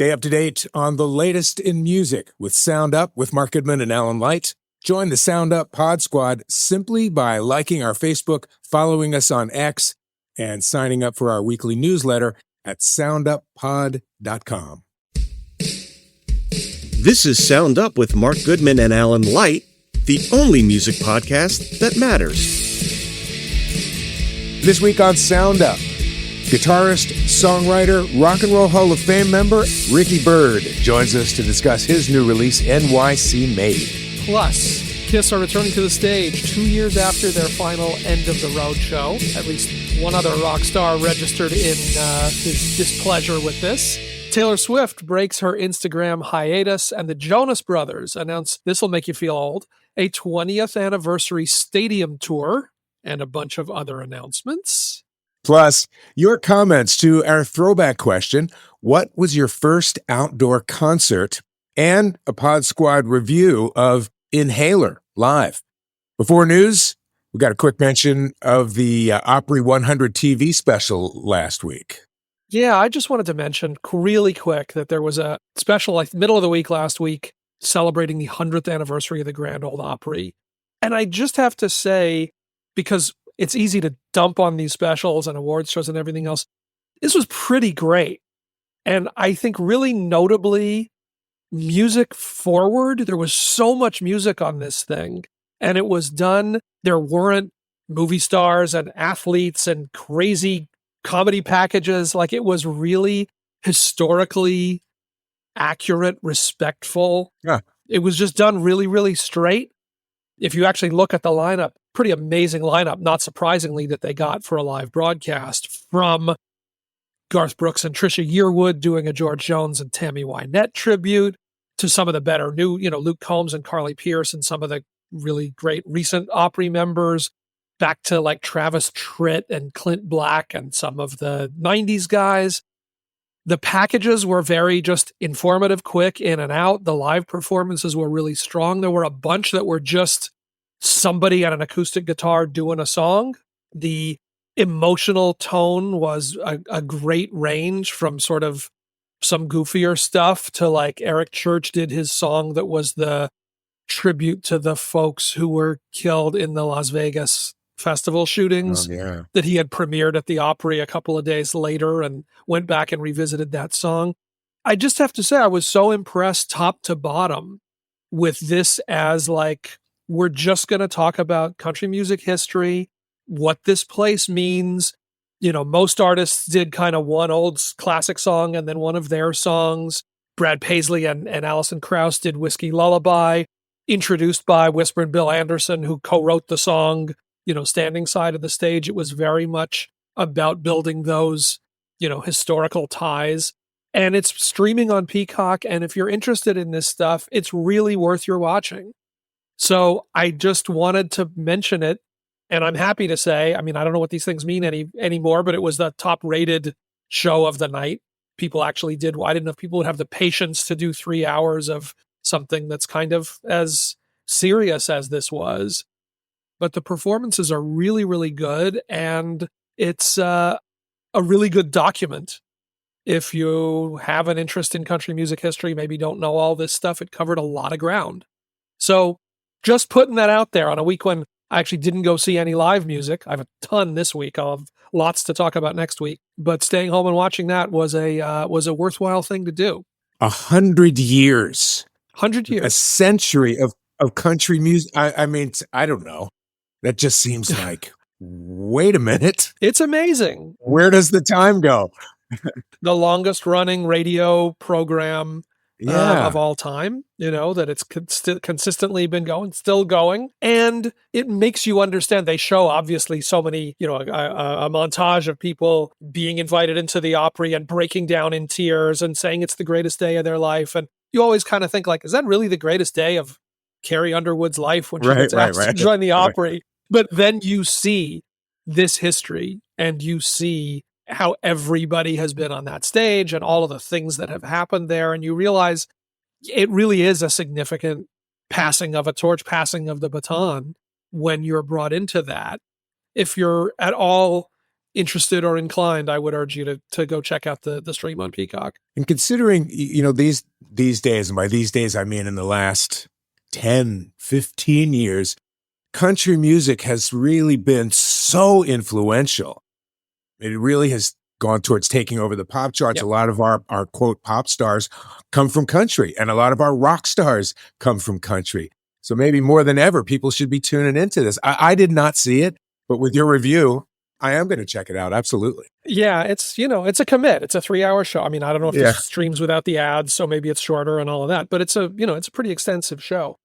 Stay up to date on the latest in music with Sound Up with Mark Goodman and Alan Light. Join the Sound Up Pod Squad simply by liking our Facebook, following us on X, and signing up for our weekly newsletter at sounduppod.com. This is Sound Up with Mark Goodman and Alan Light, the only music podcast that matters. This week on Sound Up, guitarist, songwriter, Rock and Roll Hall of Fame member Ricky Byrd joins us to discuss his new release, NYC Made. Plus, Kiss are returning to the stage 2 years after their final End of the Road show. At least one other rock star registered in his displeasure with this. Taylor Swift breaks her Instagram hiatus, and the Jonas Brothers announce, this'll make you feel old, a 20th anniversary stadium tour, and a bunch of other announcements. Plus, your comments to our throwback question, what was your first outdoor concert? And a Pod Squad review of Inhaler live. Before news, we got a quick mention of the Opry 100 TV special last week. Yeah, I just wanted to mention really quick that there was a special like middle of the week last week celebrating the 100th anniversary of the Grand Ole Opry. And I just have to say, because it's easy to dump on these specials and awards shows and everything else, this was pretty great. And I think really notably, music forward. There was so much music on this thing. And it was done, there weren't movie stars and athletes and crazy comedy packages. Like, it was really historically accurate, respectful. Yeah. It was just done really, really straight. If you actually look at the lineup, pretty amazing lineup, not surprisingly, that they got for a live broadcast, from Garth Brooks and Trisha Yearwood doing a George Jones and Tammy Wynette tribute, to some of the better new, Luke Combs and Carly Pearce and some of the really great recent Opry members, back to like Travis Tritt and Clint Black and some of the 90s guys. The packages were very just informative, quick, in and out. The live performances were really strong. There were a bunch that were just somebody on an acoustic guitar doing a song. The emotional tone was a great range, from sort of some goofier stuff to like Eric Church did his song that was the tribute to the folks who were killed in the Las Vegas festival shootings that he had premiered at the Opry a couple of days later, and went back and revisited that song. I just have to say, I was so impressed top to bottom with this, as like, we're just going to talk about country music history, what this place means. Most artists did kind of one old classic song and then one of their songs. Brad Paisley and Alison Krauss did Whiskey Lullaby, introduced by Whisperin' Bill Anderson, who co-wrote the song, standing side of the stage. It was very much about building those, historical ties. And it's streaming on Peacock. And if you're interested in this stuff, it's really worth your watching. So I just wanted to mention it. And I'm happy to say, I don't know what these things mean anymore, but it was the top rated show of the night. People actually did. I didn't know if people would have the patience to do 3 hours of something that's kind of as serious as this was. But the performances are really, really good. And it's a really good document. If you have an interest in country music history, maybe don't know all this stuff, it covered a lot of ground. So just putting that out there on a week when I actually didn't go see any live music. I have a ton this week. I'll have lots to talk about next week. But staying home and watching that was a worthwhile thing to do. 100 years. 100 years. A century of country music. I don't know. That just seems like, wait a minute. It's amazing. Where does the time go? The longest running radio program of all time, that it's consistently been going, still going. And it makes you understand. They show obviously so many, a montage of people being invited into the Opry and breaking down in tears and saying it's the greatest day of their life. And you always kind of think like, is that really the greatest day of Carrie Underwood's life when she gets asked to join the Opry? Right. But then you see this history and you see how everybody has been on that stage and all of the things that have happened there. And you realize it really is a significant passing of a torch, passing of the baton when you're brought into that. If you're at all interested or inclined, I would urge you to go check out the stream on Peacock. And considering, these days, and by these days, I mean in the last 10, 15 years, country music has really been so influential. It really has gone towards taking over the pop charts. Yep. A lot of our quote pop stars come from country, and a lot of our rock stars come from country. So maybe more than ever, people should be tuning into this. I did not see it, but with your review, I am going to check it out. Absolutely. Yeah, it's a commit. It's a 3-hour show. I mean, I don't know if Yeah. this streams without the ads, so maybe it's shorter and all of that, but it's a pretty extensive show.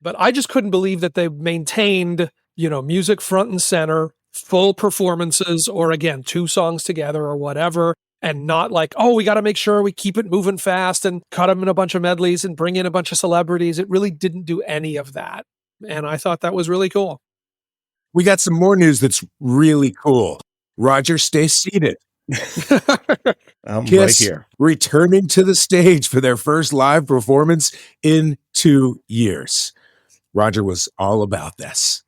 But I just couldn't believe that they maintained, music front and center, full performances, or again, 2 songs together or whatever, and not like, oh, we got to make sure we keep it moving fast and cut them in a bunch of medleys and bring in a bunch of celebrities. It really didn't do any of that. And I thought that was really cool. We got some more news that's really cool. Roger, stay seated. I'm Kiss right here. returning to the stage for their first live performance in 2 years. Roger was all about this.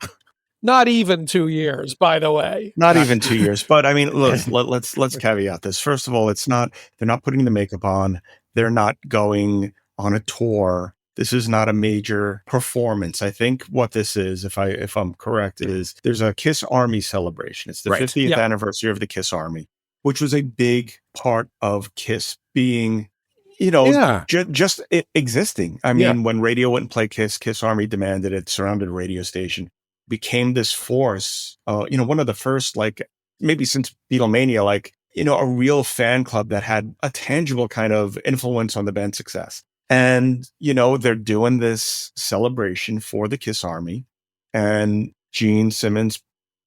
Not even 2 years, by the way. Not even 2 years. But I mean, look, let's caveat this. First of all, they're not putting the makeup on. They're not going on a tour. This is not a major performance. I think what this is, if I'm correct, is there's a Kiss Army celebration. It's the Right. 50th anniversary of the Kiss Army, which was a big part of Kiss being, just existing. I mean, when radio wouldn't play Kiss, Kiss Army demanded it, surrounded a radio station, became this force. One of the first, like maybe since Beatlemania, a real fan club that had a tangible kind of influence on the band's success. And, they're doing this celebration for the Kiss Army, and Gene Simmons,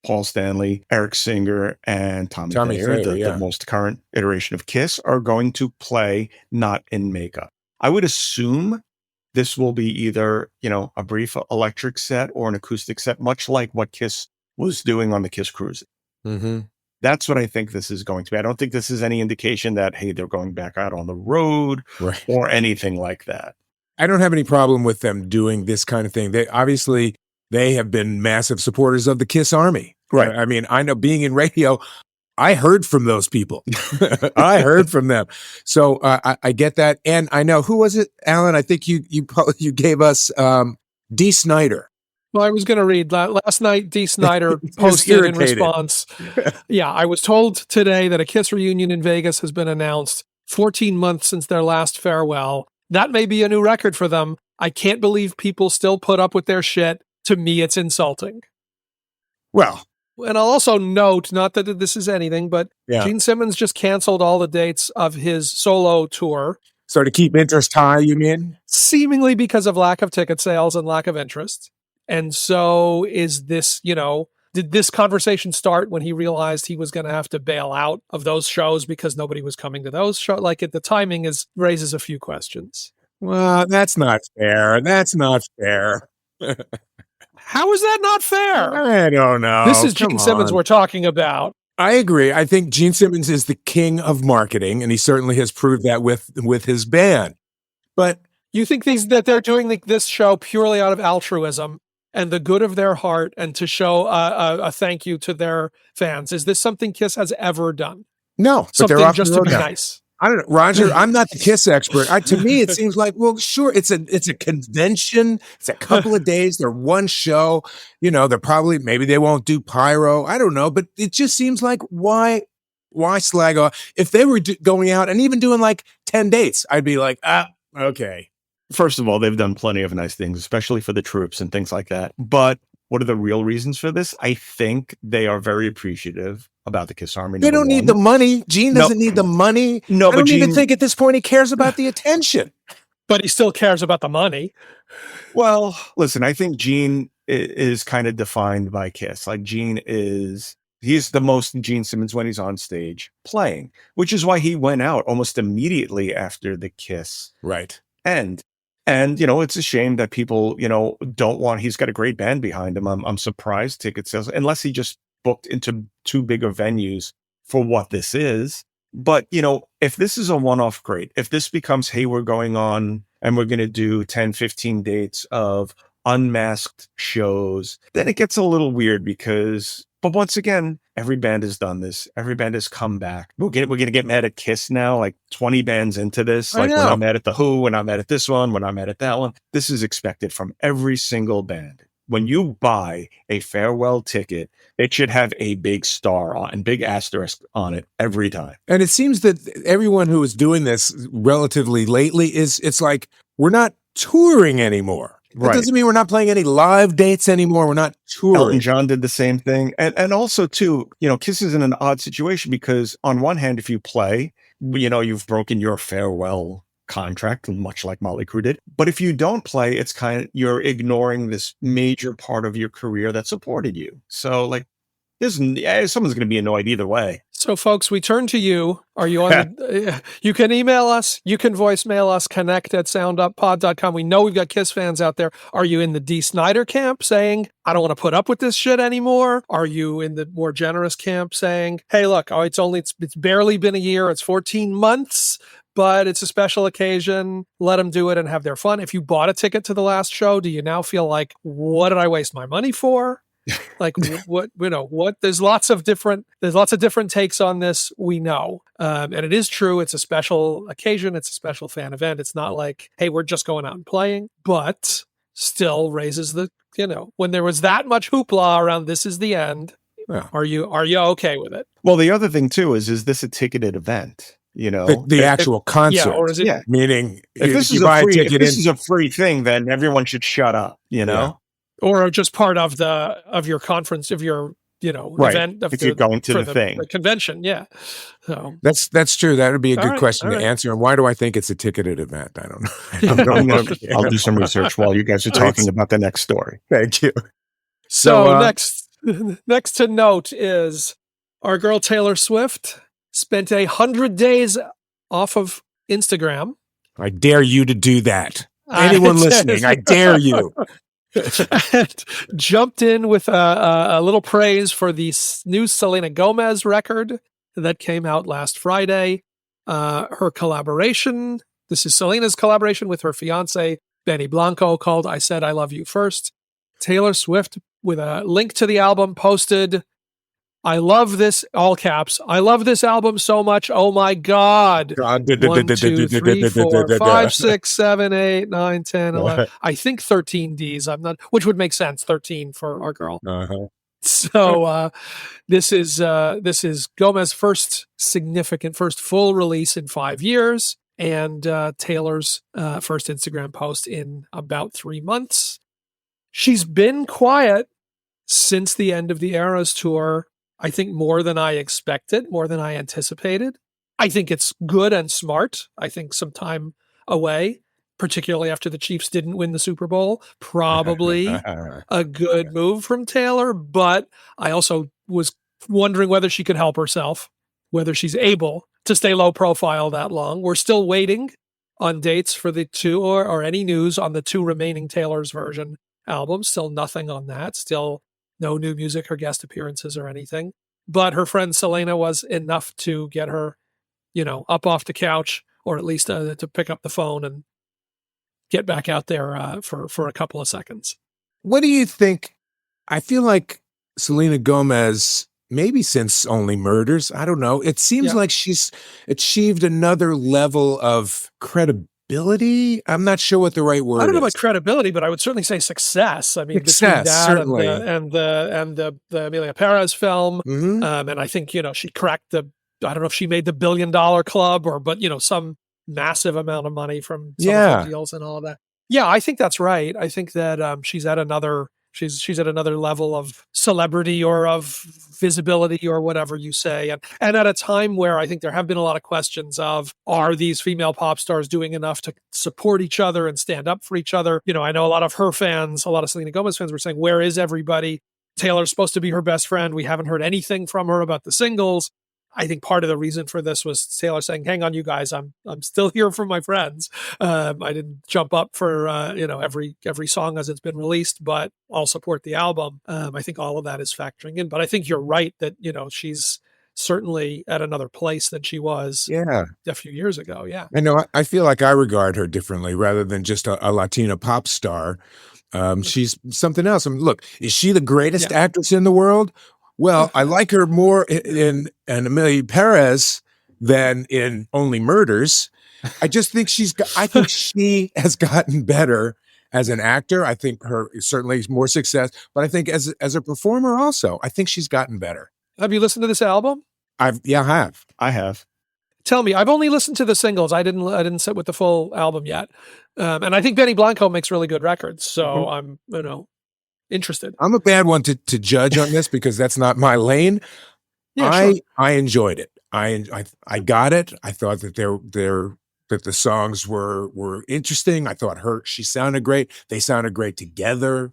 Paul Stanley, Eric Singer, and Tommy Thayer, the most current iteration of Kiss, are going to play not in makeup. I would assume this will be either, a brief electric set or an acoustic set, much like what Kiss was doing on the Kiss Cruise. Mm-hmm. That's what I think this is going to be. I don't think this is any indication that, hey, they're going back out on the road or anything like that. I don't have any problem with them doing this kind of thing. They have been massive supporters of the Kiss Army. Right. I mean, I know being in radio, I heard from those people. I heard from them. So I get that. And I know, who was it, Alan? I think you gave us Dee Snider. Well, I was going to read last night. Dee Snider posted in response. Yeah, I was told today that a Kiss reunion in Vegas has been announced. 14 months since their last farewell. That may be a new record for them. I can't believe people still put up with their shit. To me, it's insulting. Well, and I'll also note, not that this is anything, but Gene Simmons just canceled all the dates of his solo tour. So to keep interest high, you mean? Seemingly because of lack of ticket sales and lack of interest. And so is this, did this conversation start when he realized he was going to have to bail out of those shows because nobody was coming to those shows? The timing raises a few questions. Well, that's not fair. That's not fair. How is that not fair? I don't know. This is Gene Simmons we're talking about. I agree. I think Gene Simmons is the king of marketing, and he certainly has proved that with his band. But you think that they're doing this show purely out of altruism and the good of their heart, and to show a thank you to their fans? Is this something Kiss has ever done? No, but something they're off just the road to be now. nice. I don't know, Roger. I'm not the Kiss expert. To me, it seems like, well, sure, it's a convention. It's a couple of days. They're one show. They're probably, maybe they won't do pyro. I don't know, but it just seems like why slag off? If they were going out and even doing 10 dates, I'd be like, okay. First of all, they've done plenty of nice things, especially for the troops and things like that. But what are the real reasons for this? I think they are very appreciative about the Kiss Army. They don't need the money. Gene doesn't need the money. No, I don't even think at this point he cares about the attention. But he still cares about the money. Well, listen, I think Gene is kind of defined by Kiss. He's the most Gene Simmons when he's on stage playing, which is why he went out almost immediately after the Kiss end. And, it's a shame that people, don't want, he's got a great band behind him. I'm surprised ticket sales, unless he just booked into too big of venues for what this is. But, if this is a one-off, great. If this becomes, hey, we're going on and we're going to do 10, 15 dates of unmasked shows, then it gets a little weird but once again, every band has done this. Every band has come back. We're going to get mad at Kiss now, like 20 bands into this. Like, we're not mad at The Who. We're not mad at this one. We're not mad at that one. This is expected from every single band. When you buy a farewell ticket, it should have a big star on and big asterisk on it every time. And it seems that everyone who is doing this relatively lately it's like, we're not touring anymore. That doesn't mean we're not playing any live dates anymore. We're not touring. Elton John did the same thing. And also, too, Kiss is in an odd situation because on one hand, if you play, you've broken your farewell contract, much like Motley Crue did. But if you don't play, it's you're ignoring this major part of your career that supported you. So, like, someone's going to be annoyed either way. So, folks, we turn to you. Are you on? You can email us. You can voicemail us. connect@sounduppod.com. We know we've got Kiss fans out there. Are you in the Dee Snider camp saying, I don't want to put up with this shit anymore? Are you in the more generous camp saying, hey, look, it's barely been a year. It's 14 months, but it's a special occasion. Let them do it and have their fun. If you bought a ticket to the last show, do you now feel like, what did I waste my money for? Like what there's lots of different takes on this, we know, and it is true, it's a special occasion, it's a special fan event. It's not like, hey, we're just going out and playing, but still raises the, when there was that much hoopla around this is the end. Yeah. Are you okay with it? Well, the other thing too is this a ticketed event? The actual concert. Yeah, or is it? Meaning, if this is a free thing, then everyone should shut up. Yeah. Or just part of your conference, of your event. If you're going to the convention, yeah. So that's true. That would be a good question to answer. And why do I think it's a ticketed event? I don't know. I'll do some research while you guys are talking about the next story. Thank you. So next to note is our girl Taylor Swift spent 100 days off of Instagram. I dare you to do that. Anyone listening, I dare you. And jumped in with a little praise for the new Selena Gomez record that came out last Friday. Her collaboration, this is Selena's collaboration with her fiance, Benny Blanco, called I Said I Love You First. Taylor Swift, with a link to the album, posted, I love this, all caps, I love this album so much. Oh my God. 1, 2, 3, 4, 5, 6, 7, 8, 9, 10, 11. I think 13 Ds. I'm not, which would make sense. 13 for our girl. Uh-huh. So this is Gomez's first full release in 5 years, and Taylor's first Instagram post in about 3 months. She's been quiet since the end of the Eras tour. I think more than I expected, more than I anticipated. I think it's good and smart. I think some time away, particularly after the Chiefs didn't win the Super Bowl, probably a good move from Taylor. But I also was wondering whether she could help herself, whether she's able to stay low profile that long. We're still waiting on dates for the two or any news on the 2 remaining Taylor's version albums. Still nothing on that. Still no new music or guest appearances or anything. But her friend Selena was enough to get her, up off the couch, or at least to pick up the phone and get back out there for a couple of seconds. What do you think? I feel like Selena Gomez, maybe since Only Murders, I don't know. It seems like she's achieved another level of credibility. I'm not sure what the right word is. I don't know about credibility, but I would certainly say success. I mean, success, between that certainly. and the Amelia Perez film, mm-hmm. And I think she cracked I don't know if she made the $1 billion club but some massive amount of money from some of her deals and all of that. Yeah, I think that's right. I think that she's at another level of celebrity or of visibility or whatever you say. And at a time where I think there have been a lot of questions of, are these female pop stars doing enough to support each other and stand up for each other? I know a lot of her fans, a lot of Selena Gomez fans were saying, where is everybody? Taylor's supposed to be her best friend. We haven't heard anything from her about the singles. I think part of the reason for this was Taylor saying, hang on, you guys, I'm still here for my friends. I didn't jump up for, every song as it's been released, but I'll support the album. I think all of that is factoring in, but I think you're right that, she's certainly at another place than she was a few years ago. Yeah. I know. I feel like I regard her differently rather than just a Latina pop star. She's something else. I mean, look, is she the greatest actress in the world? Well, I like her more in Amelia Perez than in Only Murders. I just think I think she has gotten better as an actor. I think her certainly more success, but I think as a performer also, I think she's gotten better. Have you listened to this album? I have. I have. Tell me, I've only listened to the singles. I didn't sit with the full album yet. And I think Benny Blanco makes really good records. So I'm, interested. I'm a bad one to judge on this because that's not my lane. Yeah, sure. I enjoyed it. I got it. I thought that that the songs were interesting. I thought she sounded great. They sounded great together.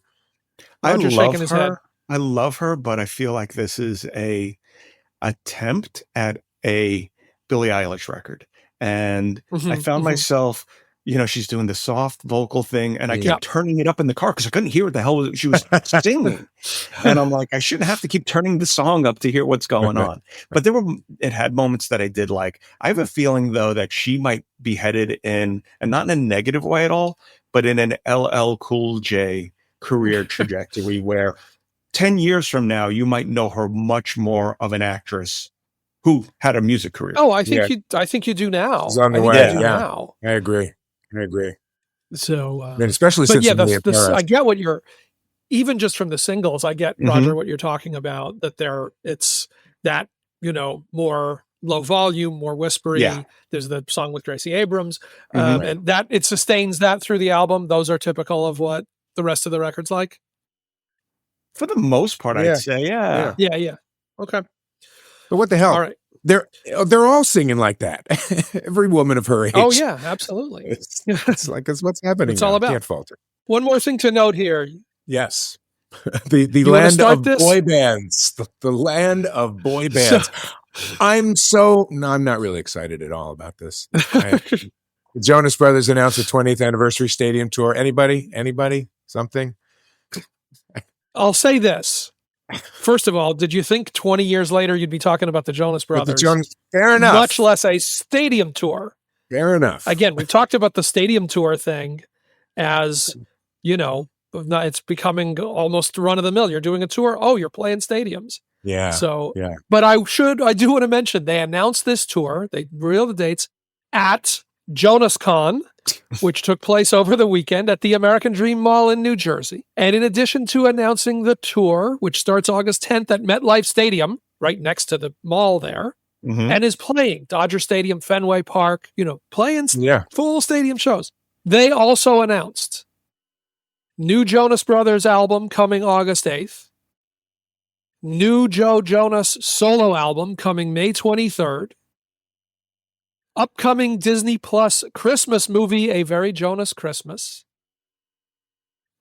Roger's shaking his head. I love her, but I feel like this is a attempt at a Billie Eilish record. And I found myself, she's doing the soft vocal thing, and I kept turning it up in the car because I couldn't hear what the hell she was singing. And I'm like, I shouldn't have to keep turning the song up to hear what's going on. But it had moments that I did like. I have a feeling, though, that she might be headed in, and not in a negative way at all, but in an LL Cool J career trajectory where 10 years from now, you might know her much more of an actress who had a music career. Oh, I think you do now. It's on the way. Now. I agree. So, especially since I get what you're, even just from the singles, I get, Roger, what you're talking about, that it's that, more low volume, more whispery. Yeah. There's the song with Gracie Abrams, and that it sustains that through the album. Those are typical of what the rest of the record's like. For the most part, I'd say, yeah. Okay. But what the hell? All right. They're all singing like that. Every woman of her age. Oh yeah, absolutely. It's like it's what's happening. It's all about. Can't falter. One more thing to note here. Yes, the land of boy bands. The land of boy bands. I'm not really excited at all about this. The Jonas Brothers announced the 20th anniversary stadium tour. Anybody? Something? I'll say this. First of all, did you think 20 years later you'd be talking about the Jonas Brothers? Fair enough. Much less a stadium tour. Fair enough. Again, we've talked about the stadium tour thing as, it's becoming almost run of the mill. You're doing a tour. Oh, you're playing stadiums. Yeah. So, but I do want to mention they announced this tour. They revealed the dates at JonasCon, which took place over the weekend at the American Dream Mall in New Jersey. And in addition to announcing the tour, which starts August 10th at MetLife Stadium, right next to the mall there, and is playing Dodger Stadium, Fenway Park, playing full stadium shows. They also announced new Jonas Brothers album coming August 8th, new Joe Jonas solo album coming May 23rd, upcoming Disney Plus Christmas movie, A Very Jonas Christmas,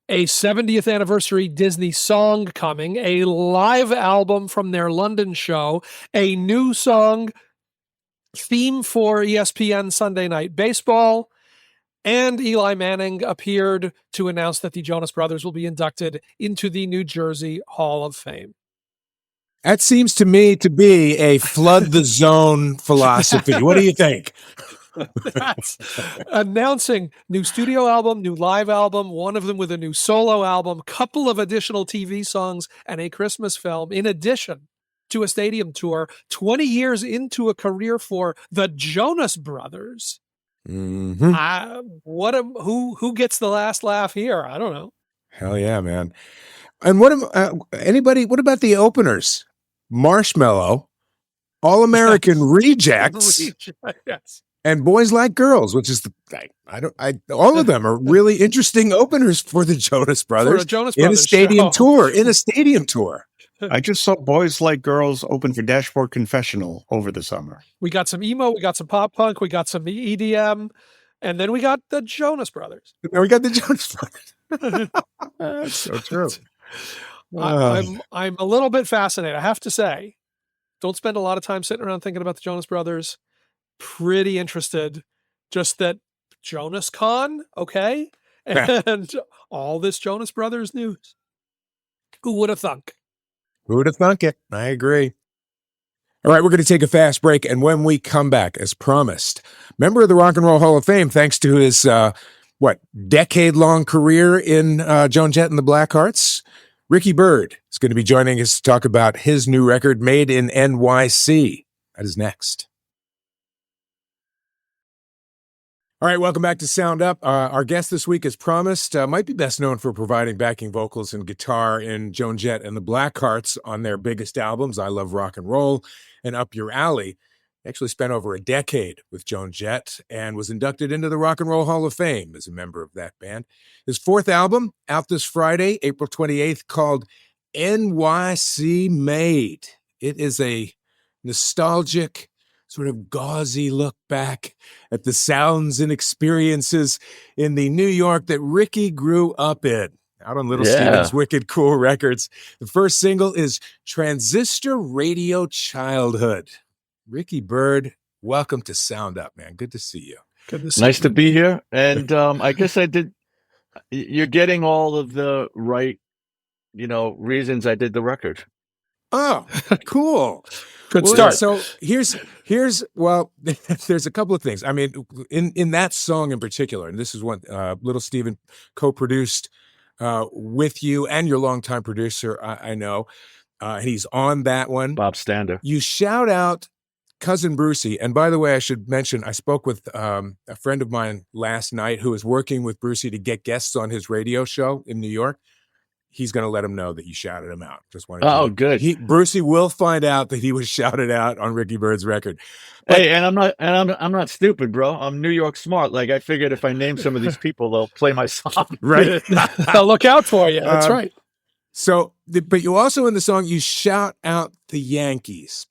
a 70th anniversary Disney song coming, a live album from their London show, a new song theme for ESPN Sunday Night Baseball, and Eli Manning appeared to announce that the Jonas Brothers will be inducted into the New Jersey Hall of Fame. That seems to me to be a flood the zone philosophy. What do you think? That's announcing new studio album, new live album, one of them with a new solo album, couple of additional TV songs, and a Christmas film, in addition to a stadium tour 20 years into a career for the Jonas Brothers. Mm-hmm. Who gets the last laugh here? I don't know. Hell yeah, man. And what about the openers? Marshmello, All American Rejects, yes, and Boys Like Girls, which is all of them are really interesting openers for the Jonas Brothers, in a stadium tour. I just saw Boys Like Girls open for Dashboard Confessional over the summer. We got some emo, we got some pop punk, we got some EDM, and then we got the Jonas Brothers. That's so true. I'm a little bit fascinated, I have to say. Don't spend a lot of time sitting around thinking about the Jonas Brothers. Pretty interested. Just that JonasCon, okay? And all this Jonas Brothers news. Who would have thunk? Who would have thunk it? I agree. All right, we're going to take a fast break, and when we come back, as promised, member of the Rock and Roll Hall of Fame, thanks to his, decade-long career in Joan Jett and the Blackhearts, Ricky Byrd is going to be joining us to talk about his new record, Made in NYC. That is next. All right, welcome back to Sound Up. Our guest this week, as promised, might be best known for providing backing vocals and guitar in Joan Jett and the Blackhearts on their biggest albums, I Love Rock and Roll and Up Your Alley. Actually spent over a decade with Joan Jett and was inducted into the Rock and Roll Hall of Fame as a member of that band. His fourth album, out this Friday, April 28th, called NYC Made. It is a nostalgic, sort of gauzy look back at the sounds and experiences in the New York that Ricky grew up in, out on Little Steven's Wicked Cool Records. The first single is Transistor Radio Childhood. Ricky Byrd, welcome to Sound Up, man. Good to see you. Good to see Nice to be here. And I guess you're getting all of the right, reasons I did the record. Oh, cool. Good start. So here's there's a couple of things. I mean, in that song in particular, and this is one Little Steven co-produced with you and your longtime producer, I know. He's on that one. Bob Stander. You shout out Cousin Brucey. And by the way, I should mention, I spoke with a friend of mine last night who is working with Brucey to get guests on his radio show in New York. He's going to let him know that you shouted him out. Just wanted to good. Brucey will find out that he was shouted out on Ricky Byrd's record. But, hey, and I'm not stupid, bro. I'm New York smart. Like, I figured if I name some of these people, they'll play my song. Right? They'll look out for you. That's right. So, but you also in the song, you shout out the Yankees.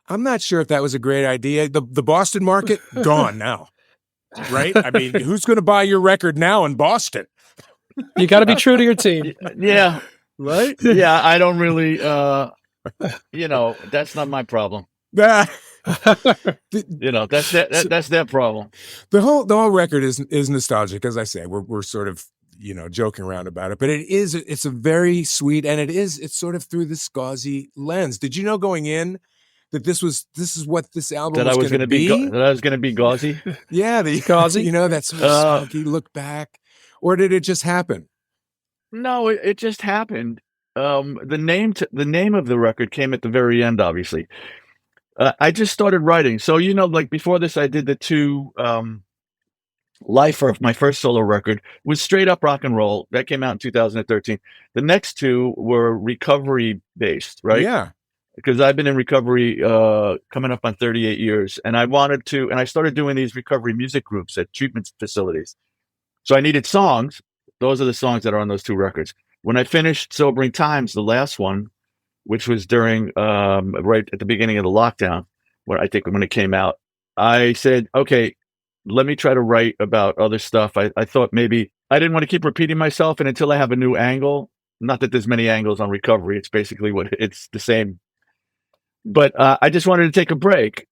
I'm not sure if that was a great idea. The Boston market, gone now. Right? I mean, who's going to buy your record now in Boston? You got to be true to your team. Yeah. Right? Yeah, I don't really, that's not my problem. That's their problem. The whole record is nostalgic, as I say. We're sort of, joking around about it, but it's a very sweet, and it's sort of through this gauzy lens. Did you know going in that this is what this album was going to be? That I was going to be gauzy? Yeah, the gauzy. That sort of spunky look back. Or did it just happen? No, it just happened. The name of the record came at the very end, obviously. I just started writing. So, like before this, I did the two, Lifer, my first solo record, was straight up rock and roll. That came out in 2013. The next two were recovery based, right? Yeah. Because I've been in recovery coming up on 38 years. And I started doing these recovery music groups at treatment facilities. So I needed songs. Those are the songs that are on those two records. When I finished Sobering Times, the last one, which was during right at the beginning of the lockdown, when it came out, I said, okay, let me try to write about other stuff. I thought maybe I didn't want to keep repeating myself, and until I have a new angle, not that there's many angles on recovery, it's basically it's the same. But I just wanted to take a break.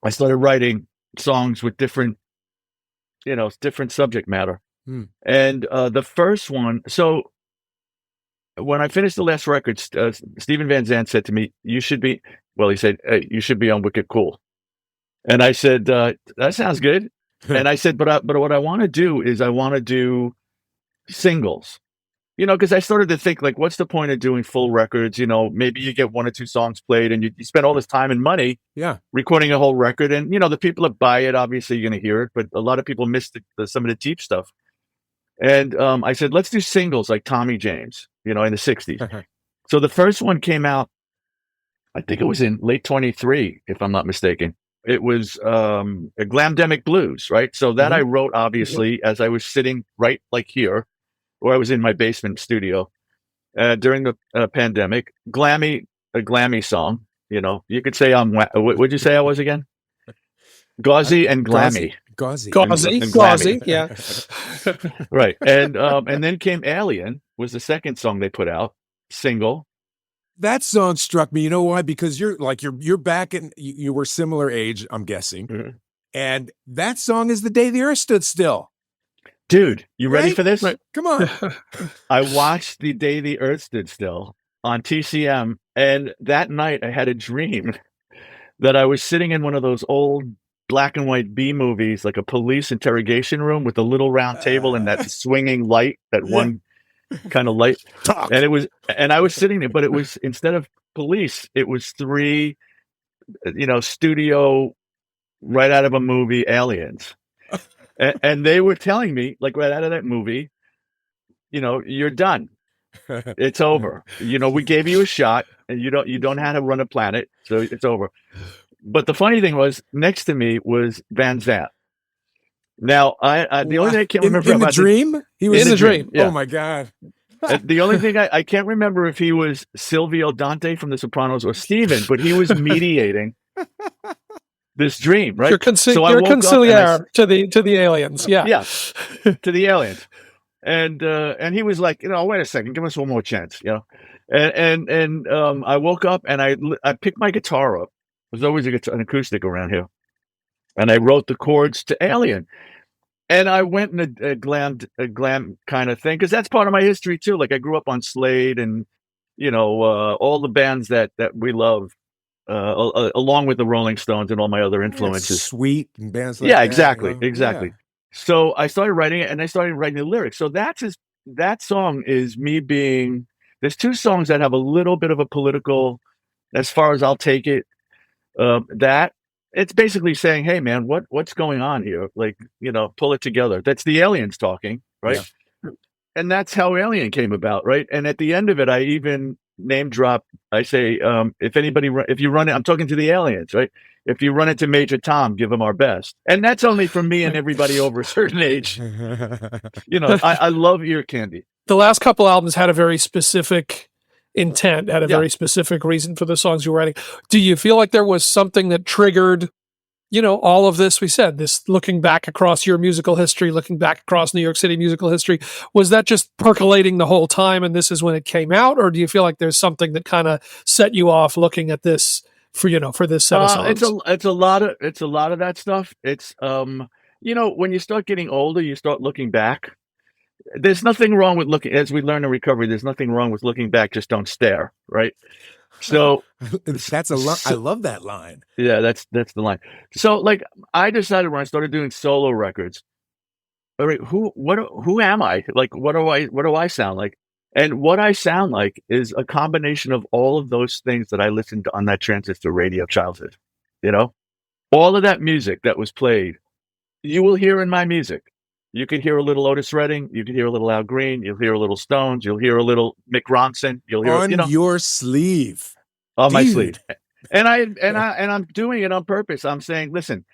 I started writing songs with different subject matter. And the first one, so when I finished the last record, Steven Van Zandt said to me, he said, hey, you should be on Wicked Cool. And I said, that sounds good. And I said, but what I want to do is I want to do singles, because I started to think, like, what's the point of doing full records? Maybe you get one or two songs played and you spend all this time and money recording a whole record. And, the people that buy it, obviously you're going to hear it, but a lot of people miss some of the deep stuff. And I said, let's do singles like Tommy James, in the 60s. So the first one came out, I think it was in late 23, if I'm not mistaken. It was a Glamdemic Blues, right? So that I wrote, obviously, as I was sitting right like here, or I was in my basement studio during the pandemic. A glammy song, You could say what would you say I was again? Gauzy and glammy. Gauzy, yeah. Right. And then came Alien, was the second song they put out, single. That song struck me. You know why? Because you're back in, you were similar age, I'm guessing. Mm-hmm. And that song is The Day the Earth Stood Still. Dude, you ready for this? Right. Come on. I watched The Day the Earth Stood Still on TCM. And that night I had a dream that I was sitting in one of those old black and white B movies, like a police interrogation room with a little round table and that swinging light that one kind of light. Talk. And I was sitting there, but it was, instead of police, it was 3, studio right out of a movie, aliens. And they were telling me, like, right out of that movie, you're done. It's over. We gave you a shot, and you don't have to run a planet, so it's over. But the funny thing was, next to me was Van Zandt. Now, the only thing I can't remember in the about dream, he was in the dream. Yeah. Oh my God! The only thing I can't remember if he was Silvio Dante from The Sopranos or Steven, but he was mediating this dream, right? You're conciliar to the aliens. Yeah. Yeah, to the aliens. And he was like, wait a second, give us one more chance, And I woke up and I picked my guitar up. There's always an acoustic around here, and I wrote the chords to Alien. And I went in a glam kind of thing, because that's part of my history too. Like, I grew up on Slade and all the bands that we love, along with the Rolling Stones and all my other influences. Sweet and bands like that. Yeah, exactly. Yeah. So I started writing it, and I started writing the lyrics. So that song is me being. There's 2 songs that have a little bit of a political, as far as I'll take it. That it's basically saying, hey man, what's going on here? Like, pull it together. That's the aliens talking, right? Yeah. And that's how Alien came about, right? And at the end of it, I even name drop. I say, if you run it, I'm talking to the aliens, right? If you run into Major Tom, give him our best. And that's only for me and everybody over a certain age. I love ear candy. The last couple albums had a very specific intent, had a very specific reason for the songs you were writing. Do you feel like there was something that triggered, all of this? We said this, looking back across your musical history, looking back across New York City musical history, was that just percolating the whole time and this is when it came out? Or do you feel like there's something that kind of set you off looking at this for this set of songs? It's a lot of that stuff. It's, when you start getting older, you start looking back. There's nothing wrong with looking, as we learn in recovery, there's nothing wrong with looking back, just don't stare, right? So that's I love that line. Yeah, that's the line. So, like, I decided when I started doing solo records, all right, who am I? Like, what do I sound like? And what I sound like is a combination of all of those things that I listened to on that transistor radio childhood. All of that music that was played, you will hear in my music. You could hear a little Otis Redding. You could hear a little Al Green. You'll hear a little Stones. You'll hear a little Mick Ronson. You'll hear on your sleeve, on my sleeve. And I'm doing it on purpose. I'm saying, listen,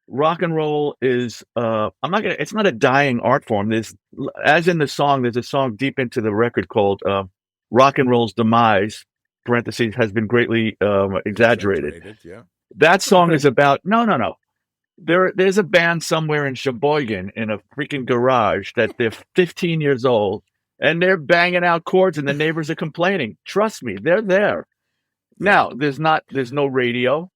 rock and roll is it's not a dying art form. There's, as in the song, there's a song deep into the record called "Rock and Roll's Demise." Parentheses has been greatly exaggerated. Yeah. That song is about no. There's a band somewhere in Sheboygan in a freaking garage that they're 15 years old and they're banging out chords and the neighbors are complaining. Trust me, they're there. Now, there's no radio,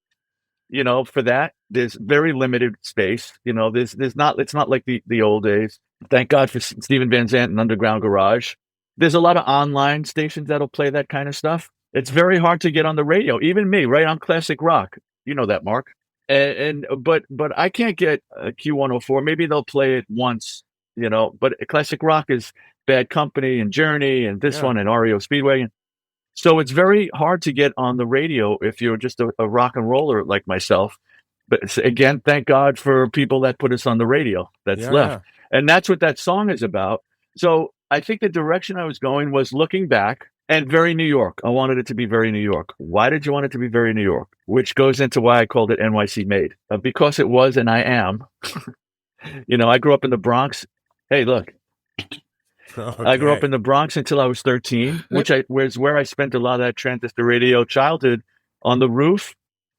for that. There's very limited space. It's not like the old days. Thank God for Steven Van Zandt and Underground Garage. There's a lot of online stations that'll play that kind of stuff. It's very hard to get on the radio. Even me, right? I'm classic rock. You know that, Mark. But I can't get Q104. Maybe they'll play it once, but classic rock is Bad Company and Journey and this one and REO Speedwagon. So it's very hard to get on the radio if you're just a rock and roller like myself. But again, thank God for people that put us on the radio that's left. And that's what that song is about. So I think the direction I was going was looking back. And very New York. I wanted it to be very New York. Why did you want it to be very New York? Which goes into why I called it NYC Made. Because it was, and I am. I grew up in the Bronx. Hey, look. Okay. I grew up in the Bronx until I was 13, which was where I spent a lot of that transistor radio childhood, on the roof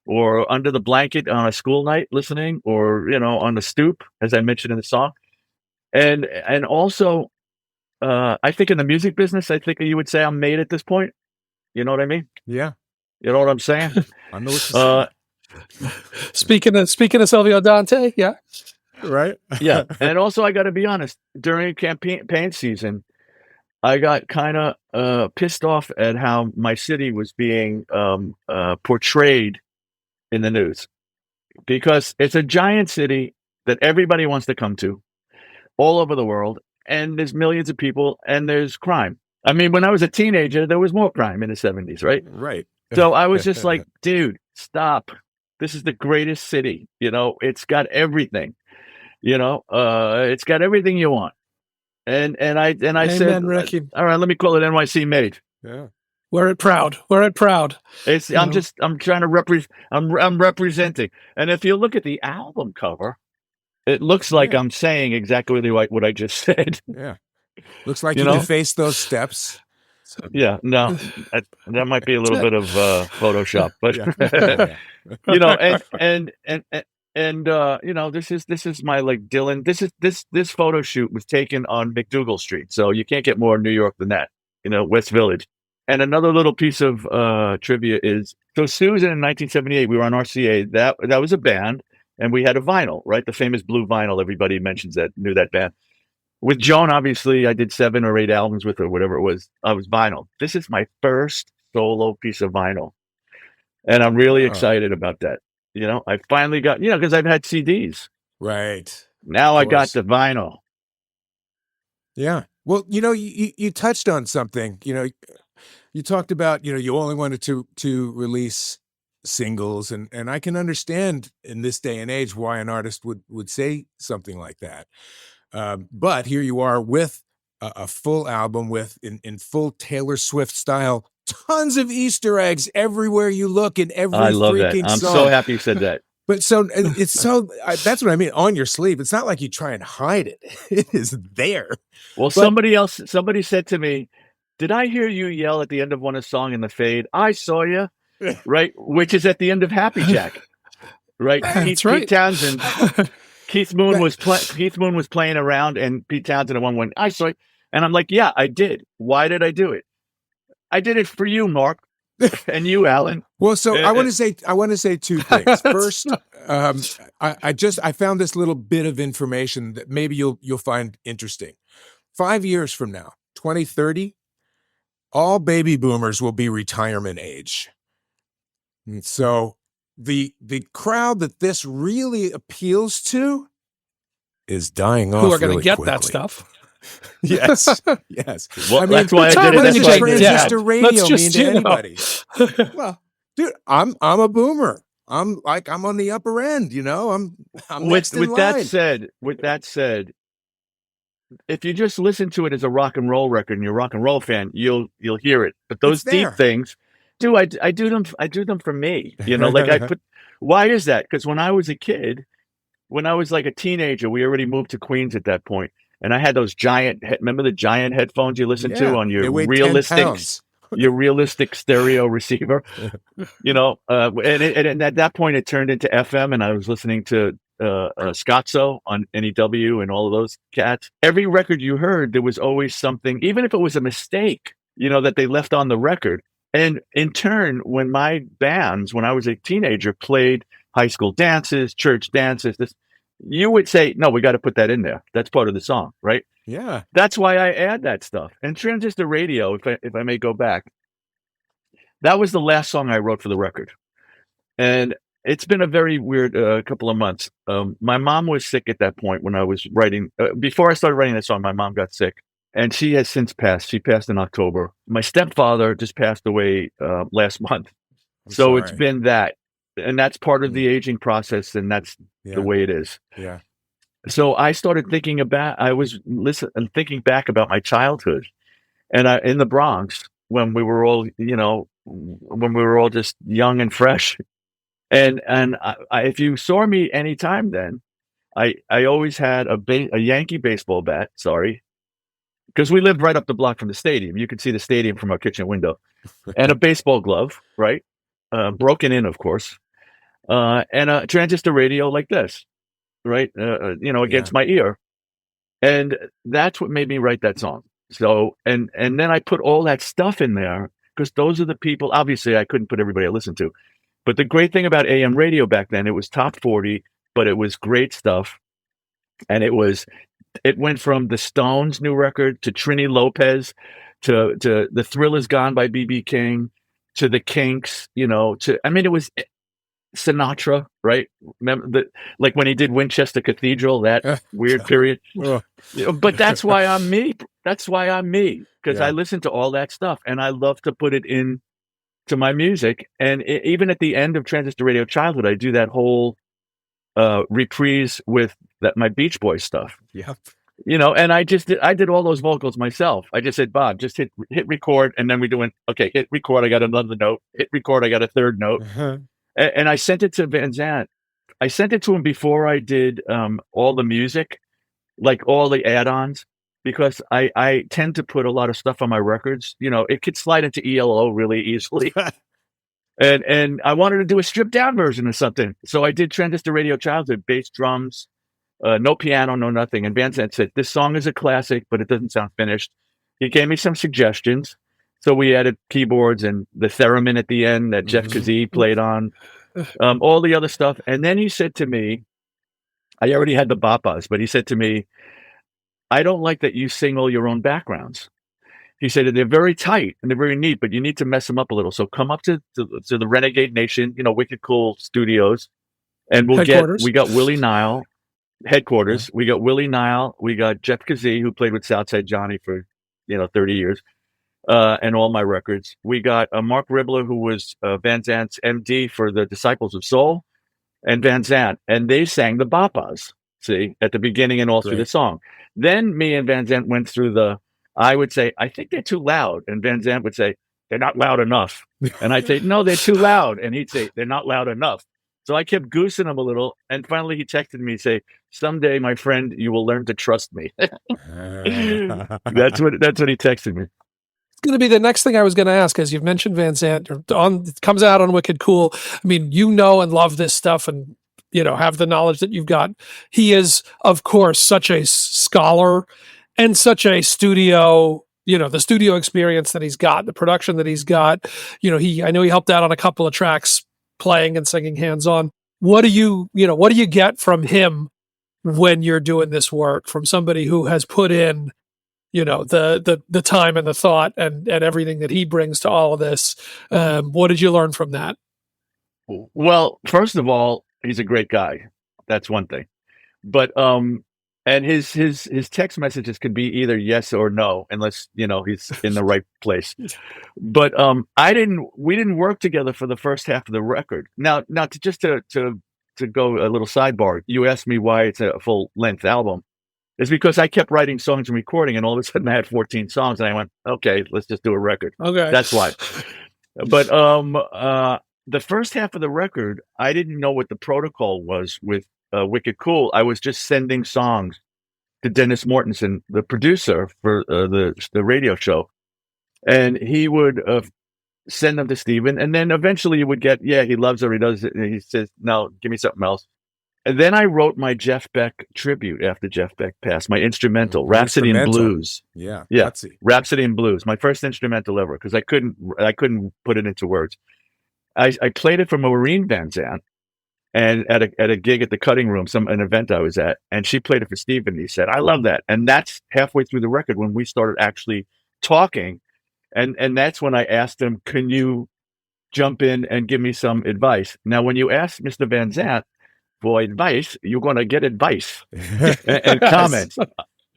or under the blanket on a school night listening, or, on the stoop, as I mentioned in the song. And also, I think in the music business, I think you would say I'm made at this point. You know what I mean? Yeah. You know what I'm saying? I know what you're saying. Speaking of Silvio Dante, yeah. Right? Yeah. And also, I got to be honest, during campaign season, I got kind of pissed off at how my city was being portrayed in the news. Because it's a giant city that everybody wants to come to all over the world. and there's millions of people, and there's crime. I mean, when I was a teenager, there was more crime in the 70s, right? Right. So I was just like, dude, stop. This is the greatest city. It's got everything. It's got everything you want. And I Amen, said, Ricky. all right, let me call it NYC Made. Yeah. Wear it proud. I'm trying to represent. I'm representing. And if you look at the album cover, it looks like I'm saying exactly what I just said. Yeah. Looks like you defaced those steps. Yeah, no, that might be a little bit of Photoshop, but this is my like Dylan. This photo shoot was taken on McDougal Street, so you can't get more New York than that. West Village. And another little piece of trivia is so Susan in 1978, we were on RCA. That was a band, and we had a vinyl, right? The famous blue vinyl. Everybody knew that band. With Joan, obviously, I did 7 or 8 albums with her, whatever it was. I was vinyl. This is my first solo piece of vinyl. And I'm really excited about that. I finally got, because I've had CDs. Right. Now I got the vinyl. Yeah. Well, you touched on something. You talked about, you only wanted to release singles. And I can understand in this day and age why an artist would say something like that. But here you are with a full album in full Taylor Swift style, tons of Easter eggs everywhere you look in every I love freaking that. I'm song. so happy you said that. But that's what I mean, on your sleeve. It's not like you try and hide it. It is there. Well, somebody said to me, did I hear you yell at the end of one song in the fade? I saw you, right? Which is at the end of Happy Jack, right? That's right. Pete Townsend. Keith Moon was playing around, and Pete Townsend at one point, I saw it. And I'm like, yeah, I did. Why did I do it? I did it for you, Mark, and you, Alan. Well, so I want to say 2 things. First, I found this little bit of information that maybe you'll find interesting. 5 years from now, 2030, all baby boomers will be retirement age. And so the crowd that this really appeals to is dying off. Who are going to get quickly. that stuff? Yes. Well, that's why I did it. What That's does why transistor radio mean to know. anybody? Well, dude, I'm a boomer. I'm on the upper end. I'm next in line. With that said, if you just listen to it as a rock and roll record and you're a rock and roll fan, you'll hear it. But those deep things, I do them for me. Why is that? Because when I was a kid, when I was like a teenager, we already moved to Queens at that point, and I had those remember the giant headphones you listen to on your realistic stereo receiver, and at that point it turned into FM, and I was listening to Scotzo on NEW and all of those cats. Every record you heard, there was always something, even if it was a mistake, that they left on the record. And in turn, when my bands, when I was a teenager, played high school dances, church dances, you would say, no, we got to put that in there. That's part of the song, right? Yeah. That's why I add that stuff. And Transistor Radio, if I may go back, that was the last song I wrote for the record. And it's been a very weird couple of months. My mom was sick at that point when I was writing. Before I started writing that song, my mom got sick. And she has since passed. She passed in October. My stepfather just passed away last month. So it's been that. And that's part of the aging process. And that's the way it is. Yeah. So I started thinking thinking back about my childhood. And in the Bronx, when we were all, just young and fresh. And if you saw me anytime then, I always had a Yankee baseball bat. Sorry. Because we lived right up the block from the stadium. You could see the stadium from our kitchen window. And a baseball glove, right? Broken in, of course. And a transistor radio like this, right? Against my ear. And that's what made me write that song. So, and then I put all that stuff in there because those are the people, obviously I couldn't put everybody I listened to. But the great thing about AM radio back then, it was top 40, but it was great stuff. And it went from the Stones' new record to Trini Lopez to The Thrill Is Gone by B.B. King to the Kinks, it was Sinatra, right? Remember like when he did Winchester Cathedral, that weird period. But that's why I'm me. That's why I'm me, because I listen to all that stuff and I love to put it in to my music. And even at the end of Transistor Radio Childhood, I do that whole reprise with my Beach Boys stuff. Yep. And I did all those vocals myself. I just said, Bob, just hit record, and then we doing okay. Hit record. I got another note. Hit record. I got a third note. And I sent it to Van Zandt. I sent it to him before I did all the music, like all the add-ons, because I tend to put a lot of stuff on my records. It could slide into ELO really easily. And I wanted to do a stripped down version of something. So I did Transistor Radio Childhood, bass, drums, no piano, no nothing. And Van Zandt said, this song is a classic, but it doesn't sound finished. He gave me some suggestions. So we added keyboards and the theremin at the end that Jeff Kazee played on, all the other stuff. And then he said to me, I already had the bapas, but he said to me, I don't like that you sing all your own backgrounds. He said they're very tight and they're very neat, but you need to mess them up a little. So come up to the Renegade Nation, Wicked Cool Studios, and we got Willie Nile headquarters. We got Willie Nile. We got Jeff Kazee, who played with Southside Johnny for 30 years, and all my records. We got Mark Ribler, who was Van Zandt's MD for the Disciples of Soul, and Van Zandt, and they sang the bapas. See, at the beginning and all through the song. Then me and Van Zandt went through I would say, I think they're too loud. And Van Zandt would say, they're not loud enough. And I'd say, no, they're too loud. And he'd say, they're not loud enough. So I kept goosing him a little. And finally he texted me, say, someday, my friend, you will learn to trust me. That's what he texted me. It's going to be the next thing I was going to ask, as you've mentioned Van Zandt, it comes out on Wicked Cool. I mean, and love this stuff and, have the knowledge that you've got. He is, of course, such a scholar and such a studio, the studio experience that he's got, the production that he's got. I know he helped out on a couple of tracks playing and singing hands-on. What do you get from him when you're doing this work, from somebody who has put in, the time and the thought and everything that he brings to all of this? What did you learn from that? Well, first of all, he's a great guy. That's one thing. But, and his text messages could be either yes or no, unless, he's in the right place. But, we didn't work together for the first half of the record. Now to go a little sidebar, you asked me why it's a full length album. It's because I kept writing songs and recording, and all of a sudden I had 14 songs, and I went, okay, let's just do a record. Okay. That's why. But, the first half of the record, I didn't know what the protocol was with Wicked Cool. I was just sending songs to Dennis Mortensen, the producer for the radio show, and he would send them to Steven, and then eventually you would get, he loves it, or he does it, and he says, no, give me something else. And then I wrote my Jeff Beck tribute after Jeff Beck passed, my instrumental, Rhapsody in Blues. Yeah, Rhapsody in Blues, my first instrumental ever, because I couldn't put it into words. I played it for Maureen Van Zandt, and at a gig at the Cutting Room, an event I was at, and she played it for Steve, and he said, I love that. And that's halfway through the record when we started actually talking, and that's when I asked him, can you jump in and give me some advice? Now, when you ask Mr. Van Zandt for advice, you're going to get advice and comments.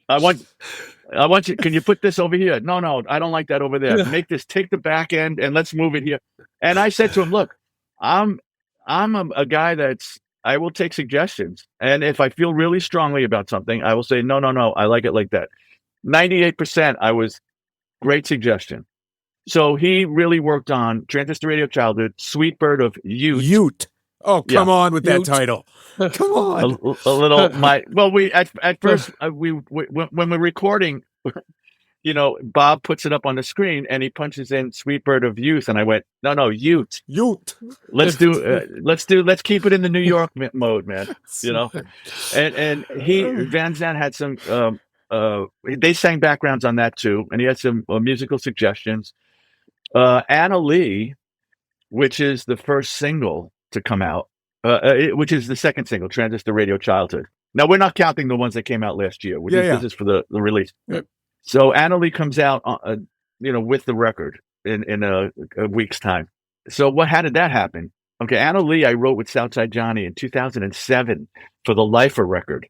I want you, can you put this over here? No, I don't like that over there. Make this, take the back end and let's move it here. And I said to him, look, I'm a guy I will take suggestions. And if I feel really strongly about something, I will say, no, I like it like that. 98%, I was great suggestion. So he really worked on Transistor Radio Childhood, Sweet Bird of Ute. Oh, come on with that title. Come on. A little, we at first, when we're recording, Bob puts it up on the screen and he punches in Sweet Bird of Youth. And I went, no, Ute. Let's keep it in the New York mode, man. And Van Zandt had some, they sang backgrounds on that too. And he had some musical suggestions. Anna Lee, which is the first single to come out, which is the second single, Transistor Radio Childhood. Now, we're not counting the ones that came out last year. This is for the release. Yeah. So Anna Lee comes out, with the record in a week's time. So how did that happen? Okay, Anna Lee, I wrote with Southside Johnny in 2007 for the Lifer record.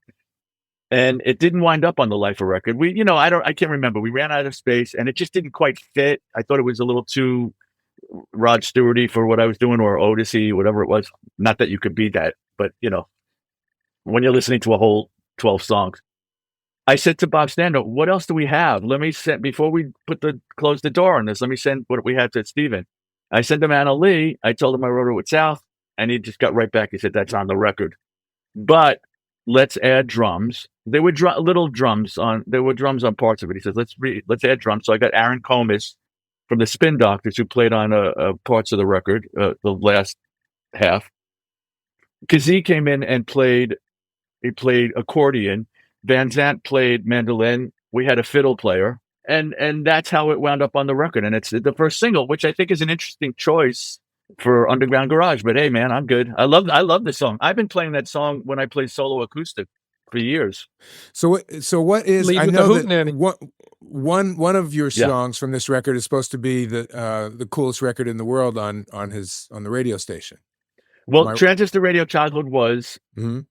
And it didn't wind up on the Lifer record. I can't remember. We ran out of space and it just didn't quite fit. I thought it was a little too Rod Stewarty for what I was doing, or Odyssey, whatever it was. Not that you could be that, but when you're listening to a whole 12 songs. I said to Bob Stando, what else do we have? Let me send, before we close the door on this, let me send what we had to Steven. I sent him Anna Lee. I told him I wrote it with South, and he just got right back. He said, that's on the record. But let's add drums. There were little drums on, parts of it. He says, let's add drums. So I got Aaron Comis from the Spin Doctors, who played on parts of the record, the last half. Kazee came in and played accordion. Van Zandt played mandolin. We had a fiddle player, and that's how it wound up on the record. And it's the first single, which I think is an interesting choice for Underground Garage. But hey, man, I'm good. I love this song. I've been playing that song when I play solo acoustic for years. So what is? Lead I with know the that one of your songs from this record is supposed to be the coolest record in the world on the radio station. Well, Transistor Radio Childhood was, 4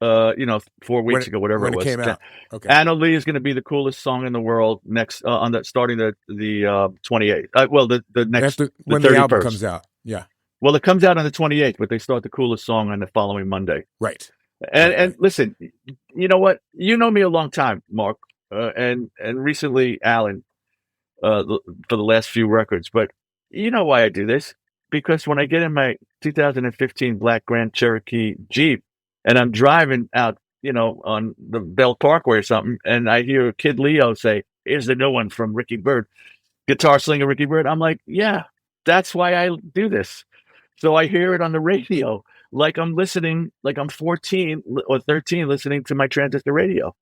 weeks ago, whatever when it was. Came out. Okay. Anna Lee is going to be the coolest song in the world next starting the 28th. The next when the album comes out. Yeah. Well, it comes out on the 28th, but they start the coolest song on the following Monday. Right. And listen, you know what? You know me a long time, Mark, and recently Alan, for the last few records. But you know why I do this? Because when I get in my 2015 black Grand Cherokee Jeep and I'm driving out, on the Bell Parkway or something, and I hear Kid Leo say, here's the new one from Ricky Byrd, guitar slinger Ricky Byrd. I'm like, yeah, that's why I do this. So I hear it on the radio like I'm listening, like I'm 14 or 13 listening to my transistor radio.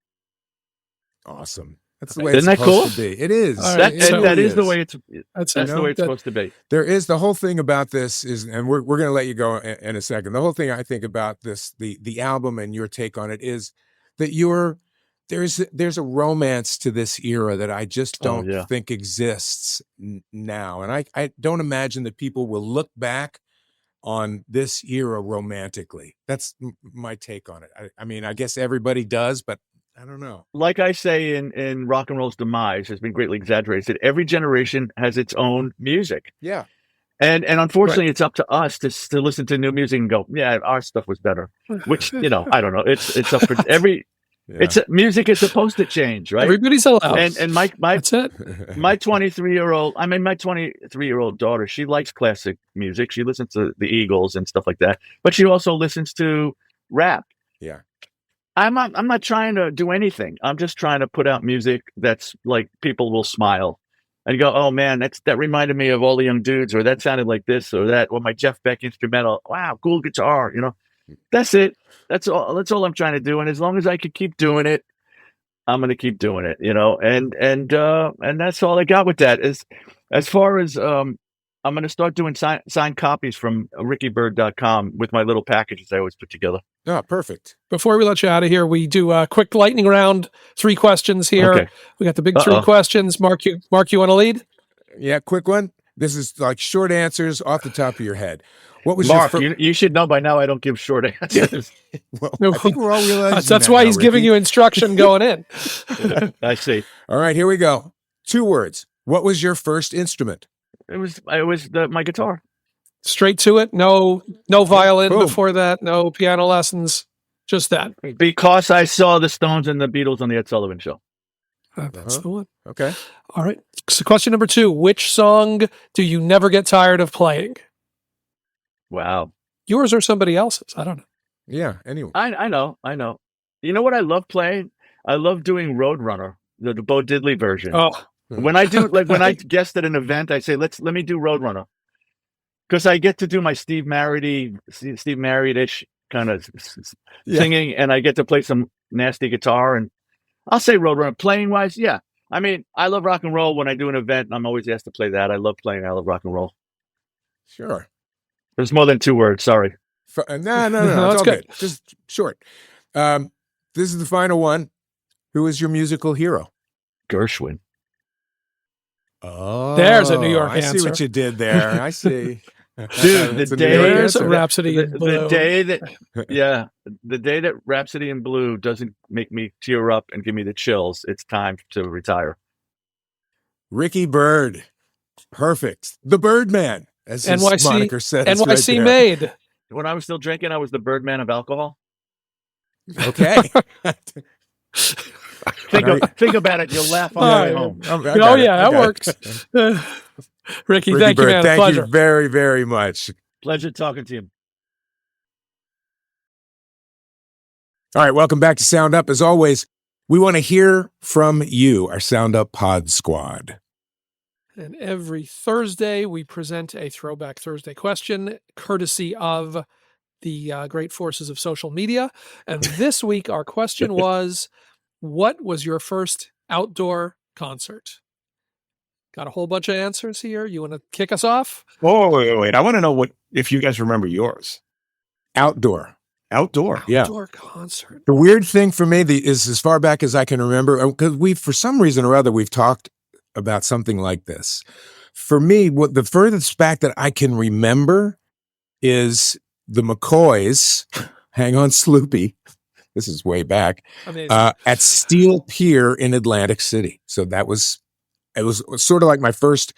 Awesome. That's the way Isn't it's that cool? supposed to be. It is. That is the way it's. That's the way it's supposed to be. There is the whole thing about this is, and we're going to let you go in a second. The whole thing I think about this, the album and your take on it is that there's a romance to this era that I just don't think exists now, and I don't imagine that people will look back on this era romantically. That's my take on it. I mean, I guess everybody does, but I don't know. Like I say in Rock and Roll's demise has been greatly exaggerated. Every generation has its own music. Yeah. And unfortunately, It's up to us to listen to new music and go, yeah, our stuff was better. Which, I don't know. It's up for every. Yeah. Music is supposed to change, right? Everybody's allowed. And my that's it. My 23-year-old daughter, she likes classic music. She listens to the Eagles and stuff like that. But she also listens to rap. Yeah. I'm not trying to do anything. I'm just trying to put out music that's like people will smile and go, oh man, that reminded me of All the Young Dudes, or that sounded like this or that, or my Jeff Beck instrumental. Wow, cool guitar, That's it. That's all I'm trying to do. And as long as I can keep doing it, I'm going to keep doing it, and that's all I got with that. As far as I'm going to start doing signed copies from rickybyrd.com with my little packages I always put together. Oh, perfect. Before we let you out of here, we do a quick lightning round. 3 questions here. Okay. We got the big 3 questions. Mark, you want to lead? Yeah, quick one. This is like short answers off the top of your head. What was Mark? You should know by now I don't give short answers. Well, I think we're all realizing that's why he's giving you instruction going in. I see. All right, here we go. 2 words. What was your first instrument? It was my guitar. Straight to it. No violin before that. No piano lessons. Just that. Because I saw the Stones and the Beatles on the Ed Sullivan Show. That's the one. Okay. All right. So question number 2. Which song do you never get tired of playing? Wow. Yours or somebody else's? I don't know. Yeah, anyway. I know. You know what I love playing? I love doing Roadrunner, the Bo Diddley version. Oh. When I do, when I guest at an event, I say, let me do Roadrunner. Because I get to do my Steve Marriott-ish kind of singing, and I get to play some nasty guitar, and I'll say Roadrunner. Playing wise, yeah. I mean, I love rock and roll. When I do an event, I'm always asked to play that. I love playing. I love rock and roll. Sure. There's more than 2 words. Sorry. No. It's all good. Just short. This is the final one. Who is your musical hero? Gershwin. Oh, there's a New York answer. I see what you did there. I see. Dude, the day Rhapsody in Blue. The day that Rhapsody in Blue doesn't make me tear up and give me the chills, it's time to retire. Ricky Byrd. Perfect. The Birdman, as his moniker says. NYC made. When I was still drinking, I was the Birdman of alcohol. Okay. Think about it. You'll laugh on the way home. That works. Ricky, thank you, man. Thank Pleasure. you very, very much. Pleasure talking to you. All right, welcome back to Sound Up. As always, we want to hear from you, our Sound Up Pod Squad. And every Thursday, we present a Throwback Thursday question, courtesy of the great forces of social media. And this week, our question was, what was your first outdoor concert? Got a whole bunch of answers here. You want to kick us off? Oh, wait. I want to know if you guys remember yours. Outdoor concert. The weird thing for me is as far back as I can remember, because for some reason or other, we've talked about something like this. For me, what the furthest back that I can remember is the McCoys, hang on Sloopy, this is way back, at Steel Pier in Atlantic City. So it was sort of like my first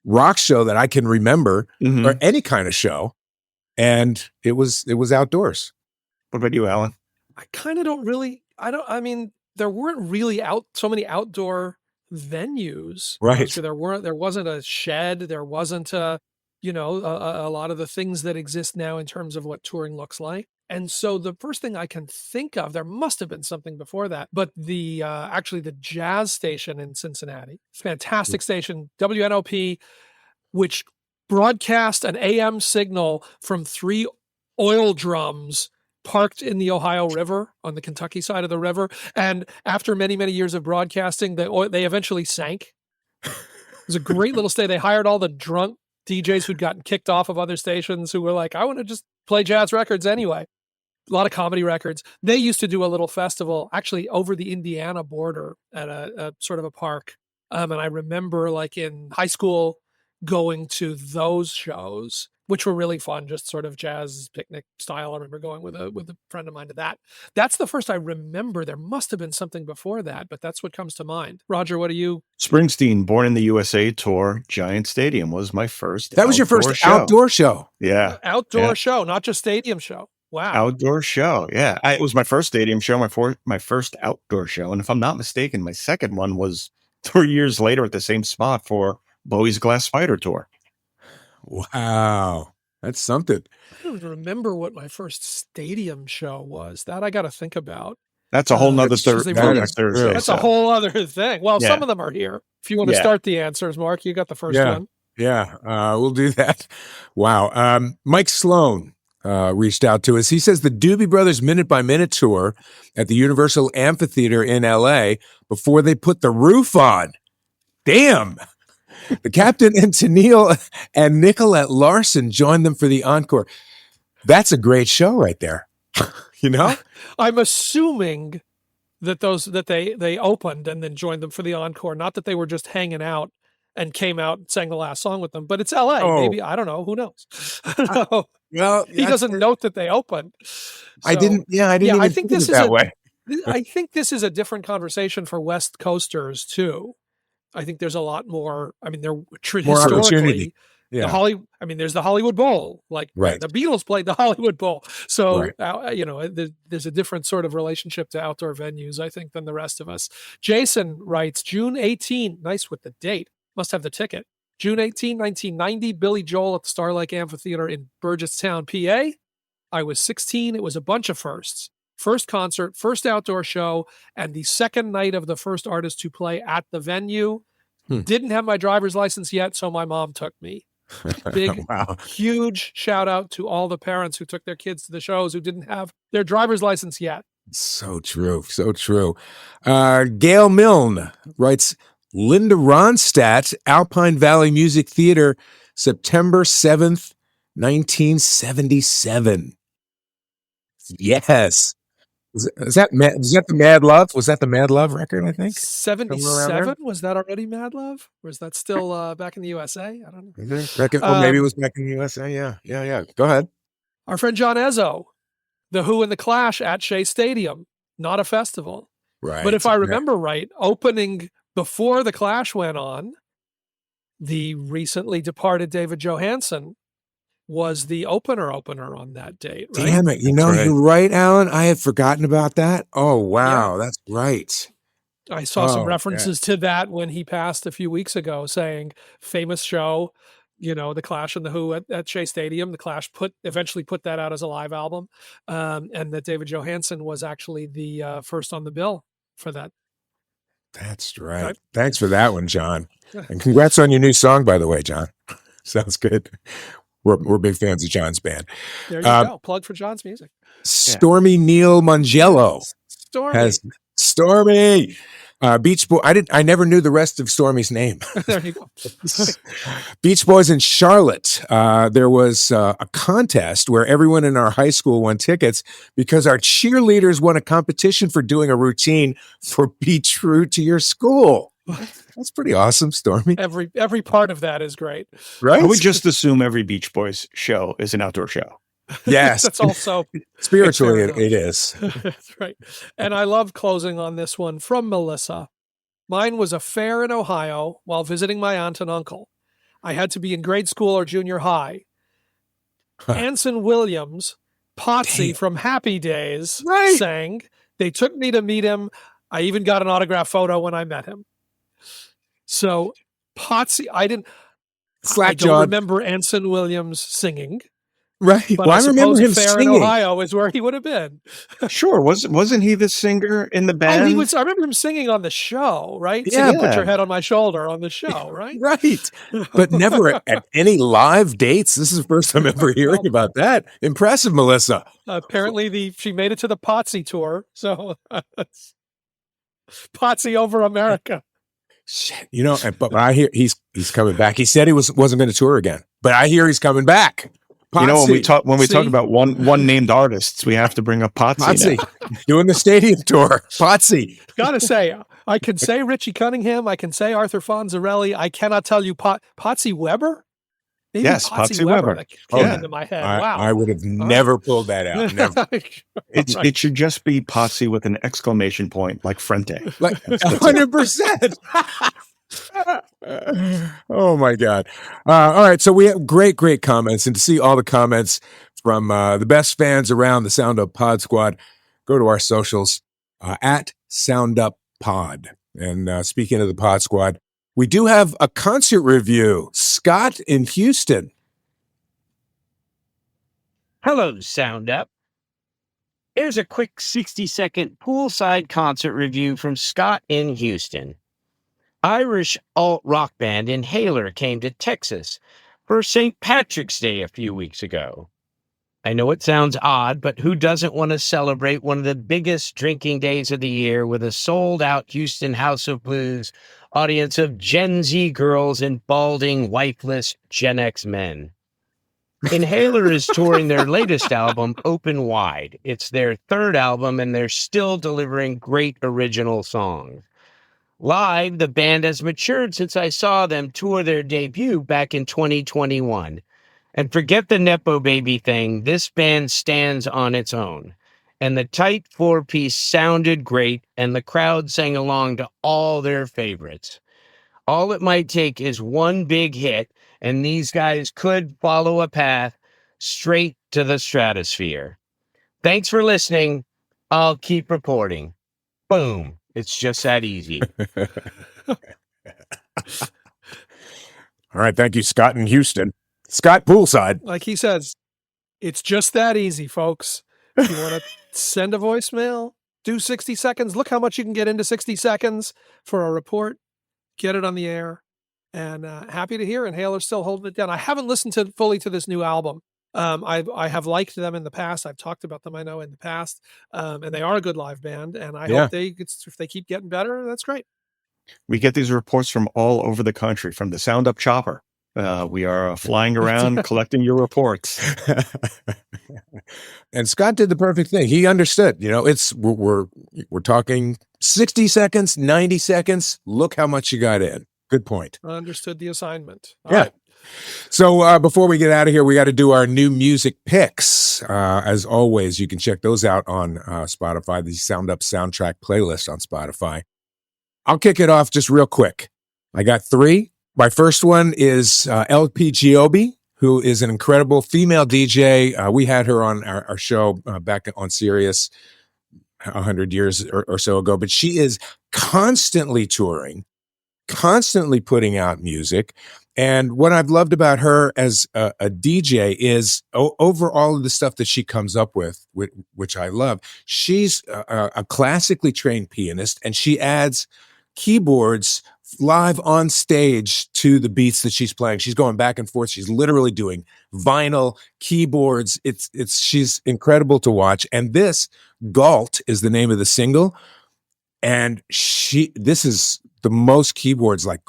rock show that I can remember, or any kind of show. And it was outdoors. What about you, Alan? I kind of there weren't really so many outdoor venues. Right. So there wasn't a shed. There wasn't a lot of the things that exist now in terms of what touring looks like. And so the first thing I can think of, there must have been something before that, but the jazz station in Cincinnati, fantastic station, WNOP, which broadcast an AM signal from 3 oil drums parked in the Ohio River on the Kentucky side of the river. And after many, many years of broadcasting, they eventually sank. It was a great little stay. They hired all the drunk DJs who'd gotten kicked off of other stations who were like, I want to just play jazz records anyway. A lot of comedy records. They used to do a little festival actually over the Indiana border at a sort of a park. And I remember like in high school going to those shows, which were really fun, just sort of jazz picnic style. I remember going with a friend of mine to that. That's the first I remember. There must have been something before that, but that's what comes to mind. Roger, what do you? Springsteen, Born in the USA tour, Giant Stadium was my first. That was your first outdoor show. Yeah. Outdoor show, not just stadium show. Wow. Outdoor show. Yeah. It was my first stadium show, my first outdoor show. And if I'm not mistaken, my second one was 3 years later at the same spot for Bowie's Glass Spider tour. Wow. That's something. I don't remember what my first stadium show was. That I got to think about. That's a whole nother Thursday. That's a whole other thing. Well, some of them are here. If you want to start the answers, Mark, you got the first one. Yeah. We'll do that. Wow. Mike Sloan reached out to us. He says the Doobie Brothers Minute by Minute tour at the Universal Amphitheater in LA before they put the roof on. Damn. The Captain and Tennille and Nicolette Larson joined them for the encore. That's a great show right there. You know? I'm assuming that they opened and then joined them for the encore. Not that they were just hanging out and came out and sang the last song with them. But it's LA. Maybe. I don't know. Who knows? Well, he doesn't note that they opened. So, I didn't even I think this is that way. I think this is a different conversation for West Coasters too. I think there's a lot more. I mean, more historically, opportunity. Yeah. There's the Hollywood Bowl. Like right. The Beatles played the Hollywood Bowl. So, there's a different sort of relationship to outdoor venues, I think, than the rest of us. Jason writes, June 18, nice with the date. Must have the ticket. June 18, 1990, Billy Joel at the Star Lake Amphitheater in Burgettstown, PA. I was 16. It was a bunch of firsts. First concert, first outdoor show, and the second night of the first artist to play at the venue. Didn't have my driver's license yet, so my mom took me. Big, huge shout out to all the parents who took their kids to the shows who didn't have their driver's license yet. So true. So true. Gail Milne writes, Linda Ronstadt, Alpine Valley Music Theater, September 7th, 1977. Yes. Is that the Mad Love? Was that the Mad Love record, I think? 77? Was that already Mad Love? Or is that still back in the USA? I don't know. Maybe it was back in the USA. Yeah. Go ahead. Our friend John Ezzo, The Who and the Clash at Shea Stadium, not a festival. Right. But if I remember right, opening before the Clash went on, the recently departed David Johansen was the opener on that date, right? Damn it. You're right, Alan. I had forgotten about that. Oh, wow. Yeah. That's right. I saw some references to that when he passed a few weeks ago, saying famous show, the Clash and the Who at Shea Stadium. The Clash eventually put that out as a live album, and that David Johansen was actually the first on the bill for that. That's right. Okay. Thanks for that one, John. And congrats on your new song, by the way, John. Sounds good. We're big fans of John's band. There you go. Plug for John's music. Stormy Neil Mangello Stormy. Beach Boy. I never knew the rest of Stormy's name. There you go. Beach Boys in Charlotte. There was a contest where everyone in our high school won tickets because our cheerleaders won a competition for doing a routine for Be True to Your School. That's pretty awesome, Stormy. Every part of that is great. Right? I would just assume every Beach Boys show is an outdoor show. Yes. That's also spiritually it is. That's right. And I love closing on this one from Melissa. Mine was a fair in Ohio while visiting my aunt and uncle. I had to be in grade school or junior high. Anson Williams, Potsy from Happy Days, sang. They took me to meet him. I even got an autograph photo when I met him. So Potsy, I don't remember Anson Williams singing. Right. But I remember him singing. In Ohio is where he would have been. Sure. Wasn't he the singer in the band? I remember him singing on the show, right? Yeah. Singing Put Your Head on My Shoulder on the show, right? Right. But never at any live dates. This is the first time ever hearing about that. Impressive, Melissa. Apparently she made it to the Potsy tour. So Potsy over America. Shit. But I hear he's coming back. He said he wasn't going to tour again. But I hear he's coming back. Potsy. When we talk about one named artists, we have to bring up Potsy. Doing the stadium tour. Potsy. Gotta say, I can say Richie Cunningham. I can say Arthur Fonzarelli. I cannot tell you Potsy Weber. Maybe yes, Potsy Weber. That came into my head. Wow. I would have never pulled that out. Never. It should just be Potsy with an exclamation point, like Frente. Like 100%. Oh my God. All right. So we have great comments, and to see all the comments from the best fans around the Sound Up Pod Squad, go to our socials at Sound Up Pod. And speaking of the Pod Squad, we do have a concert review. Scott in Houston. Hello, Sound Up. Here's a quick 60-second poolside concert review from Scott in Houston. Irish alt-rock band Inhaler came to Texas for St. Patrick's Day a few weeks ago. I know it sounds odd, but who doesn't want to celebrate one of the biggest drinking days of the year with a sold-out Houston House of Blues audience of Gen Z girls and balding, wifeless Gen X men? Inhaler is touring their latest album, Open Wide. It's their third album, and they're still delivering great original songs. Live, the band has matured since I saw them tour their debut back in 2021. And forget the Nepo Baby thing, this band stands on its own. And the tight four-piece sounded great, and the crowd sang along to all their favorites. All it might take is one big hit, and these guys could follow a path straight to the stratosphere. Thanks for listening. I'll keep reporting. Boom. It's just that easy. All right. Thank you, Scott in Houston. Scott poolside. Like he says, it's just that easy, folks. If you want to send a voicemail, do 60 seconds. Look how much you can get into 60 seconds for a report. Get it on the air. And happy to hear Inhaler's still holding it down. I haven't listened fully to this new album. I have liked them in the past. I've talked about them, I know, in the past. And they are a good live band. And I hope if they keep getting better, that's great. We get these reports from all over the country, from the Sound Up Chopper. We are flying around collecting your reports. And Scott did the perfect thing. He understood, we're talking 60 seconds, 90 seconds. Look how much you got in. Good point. Understood the assignment. All yeah. right. So before we get out of here, we got to do our new music picks. As always, you can check those out on Spotify, the Sound Up Soundtrack playlist on Spotify. I'll kick it off just real quick. I got 3. My first one is LP Giobbi, who is an incredible female DJ. We had her on our show back on Sirius 100 years or so ago, but she is constantly touring, constantly putting out music. And what I've loved about her as a DJ is over all of the stuff that she comes up with, which I love. She's a classically trained pianist, and she adds keyboards live on stage to the beats that she's playing. She's going back and forth. She's literally doing vinyl keyboards. She's incredible to watch. And this Galt is the name of the single. And this is the most keyboards, like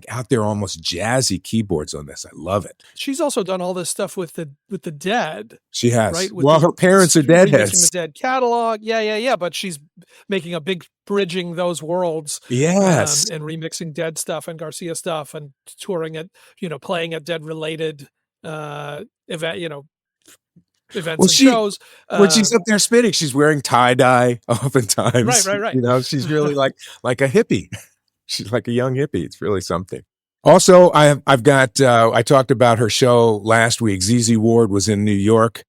out there, almost jazzy keyboards on this. I love it. She's also done all this stuff with the Dead. She has. Right? Well, her parents are Deadheads. The Dead catalog. Yeah. But she's making a big bridging those worlds. Yes. And remixing Dead stuff and Garcia stuff and touring at, playing at Dead related events and shows. When she's up there spinning, she's wearing tie-dye oftentimes. Right. She's really like a hippie. She's like a young hippie. It's really something. Also, I've got, I talked about her show last week. ZZ Ward was in New York.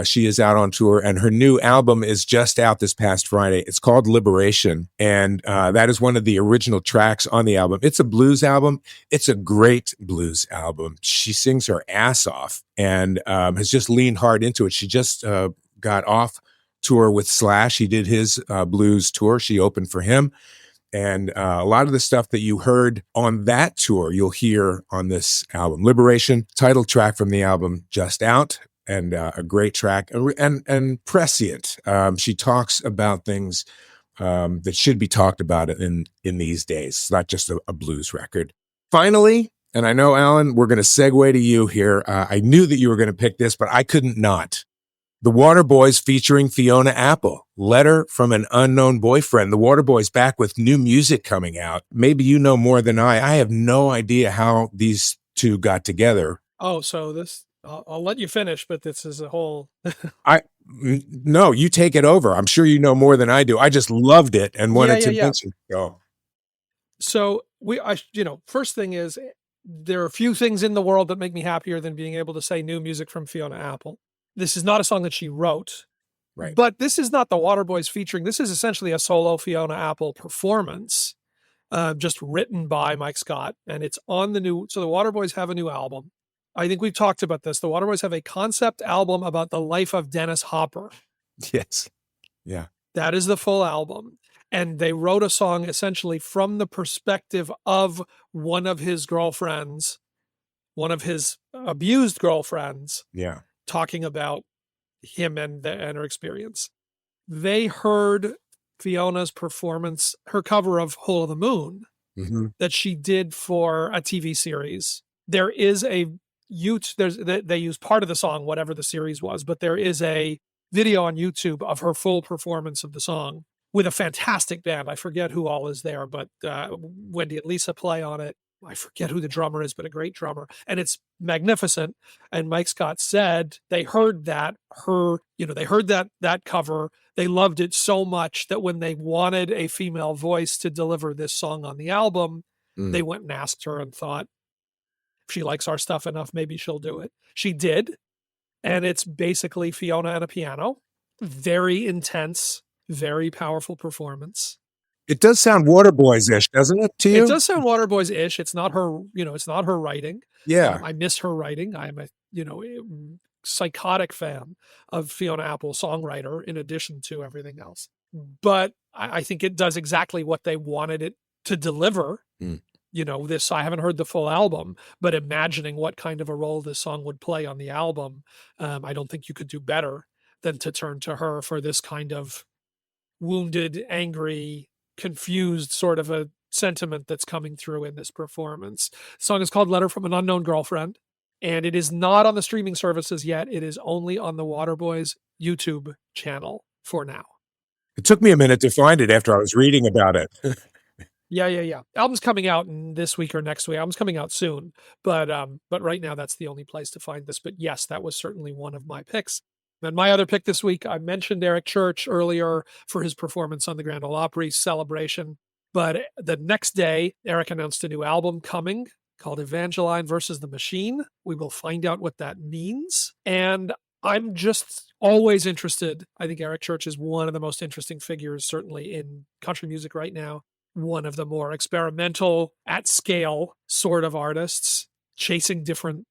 She is out on tour, and her new album is just out this past Friday. It's called Liberation, and that is one of the original tracks on the album. It's a blues album. It's a great blues album. She sings her ass off and has just leaned hard into it. She just got off tour with Slash. He did his blues tour. She opened for him. And a lot of the stuff that you heard on that tour, you'll hear on this album. Liberation, title track from the album, just out. And a great track and prescient. She talks about things that should be talked about in these days. It's not just a blues record. Finally, and I know, Alan, we're going to segue to you here. I knew that you were going to pick this, but I couldn't not. The Waterboys featuring Fiona Apple. Letter from an Unknown Boyfriend. The Waterboys back with new music coming out. Maybe you know more than I. I have no idea how these two got together. Oh, so this... I'll let you finish, but this is a whole... No, you take it over. I'm sure you know more than I do. I just loved it and wanted to mention. Go. So first thing is, there are a few things in the world that make me happier than being able to say new music from Fiona Apple. This is not a song that she wrote, right? But this is not the Waterboys featuring. This is essentially a solo Fiona Apple performance, just written by Mike Scott, and it's on the new. So the Waterboys have a new album. I think we've talked about this. The Waterboys have a concept album about the life of Dennis Hopper. Yes. Yeah. That is the full album. And they wrote a song essentially from the perspective of one of his girlfriends, one of his abused girlfriends. Yeah. Talking about him and her experience. They heard Fiona's performance, her cover of Hole of the Moon, that she did for a TV series. There is they use part of the song, whatever the series was, but there is a video on YouTube of her full performance of the song with a fantastic band. I forget who all is there, but Wendy and Lisa play on it. I forget who the drummer is, but a great drummer. And it's magnificent. And Mike Scott said they heard that cover. They loved it so much that when they wanted a female voice to deliver this song on the album, they went and asked her and thought, if she likes our stuff enough, maybe she'll do it. She did. And it's basically Fiona and a piano. Very intense, very powerful performance. It does sound Waterboys-ish, doesn't it, to you? It does sound Waterboys-ish. It's not her, it's not her writing. Yeah. I miss her writing. I am a, psychotic fan of Fiona Apple, songwriter, in addition to everything else. But I think it does exactly what they wanted it to deliver. I haven't heard the full album, but imagining what kind of a role this song would play on the album, I don't think you could do better than to turn to her for this kind of wounded, angry, confused sort of a sentiment that's coming through in this performance. The song is called Letter from an Unknown Girlfriend, and it is not on the streaming services yet. It is only on the Waterboys YouTube channel for now. It took me a minute to find it after I was reading about it. Yeah. Album's coming out this week or next week. Album's coming out soon, but right now that's the only place to find this. But yes, that was certainly one of my picks. And my other pick this week, I mentioned Eric Church earlier for his performance on the Grand Ole Opry Celebration. But the next day, Eric announced a new album coming called Evangeline versus the Machine. We will find out what that means. And I'm just always interested. I think Eric Church is one of the most interesting figures, certainly in country music right now. One of the more experimental, at scale sort of artists, chasing different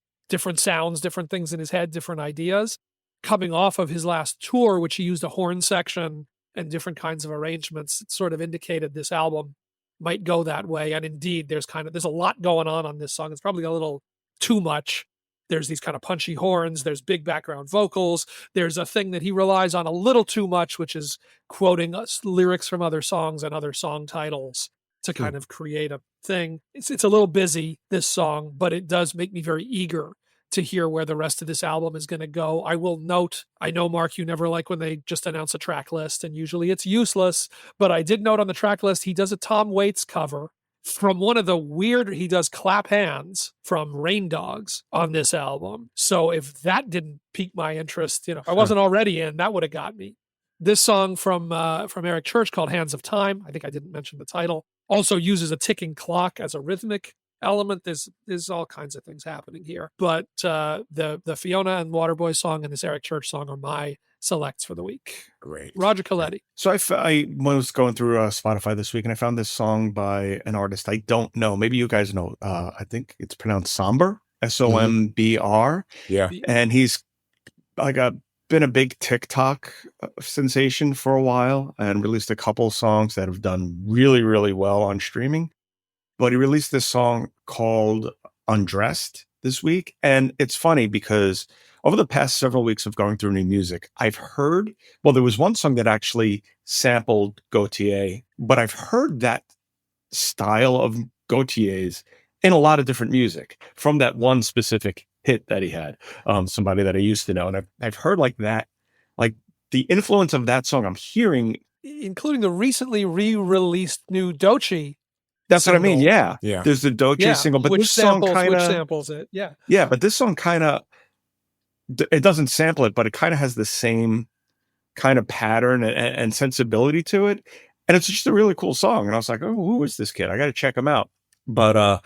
sounds, different things in his head, different ideas. Coming off of his last tour, which he used a horn section and different kinds of arrangements, it sort of indicated this album might go that way. And indeed, there's a lot going on this song. It's probably a little too much. There's these kind of punchy horns. There's big background vocals. There's a thing that he relies on a little too much, which is quoting lyrics from other songs and other song titles to kind of create a thing. It's a little busy, this song, but it does make me very eager to hear where the rest of this album is going to go. I will note, I know, Mark, you never like when they just announce a track list, and usually it's useless, but I did note on the track list, he does a Tom Waits cover from one of the he does Clap Hands from Rain Dogs on this album. So if that didn't pique my interest, if I wasn't already in, that would have got me. This song from Eric Church called Hands of Time, I think I didn't mention the title, also uses a ticking clock as a rhythmic element. There's all kinds of things happening here. But the Fiona and Waterboy song and this Eric Church song are my selects for the week. Great. Roger Coletti. So I was going through Spotify this week and I found this song by an artist I don't know. Maybe you guys know. I think it's pronounced Sombr, Sombr. Yeah. And he's been a big TikTok sensation for a while and released a couple songs that have done really, really well on streaming. But he released this song called Undressed this week. And it's funny because over the past several weeks of going through new music, I've heard, there was one song that actually sampled Gautier, but I've heard that style of Gautier's in a lot of different music from that one specific hit that he had, somebody that I used to know. And I've heard like that, like the influence of that song I'm hearing. Including the recently re-released new Doechii. That's single. what I mean. Yeah. There's the Doechii single, but this song kind of samples it. Yeah. Yeah, but this song kind of, it doesn't sample it, but it kind of has the same kind of pattern and sensibility to it. And it's just a really cool song. And I was like, oh, who is this kid? I got to check him out. But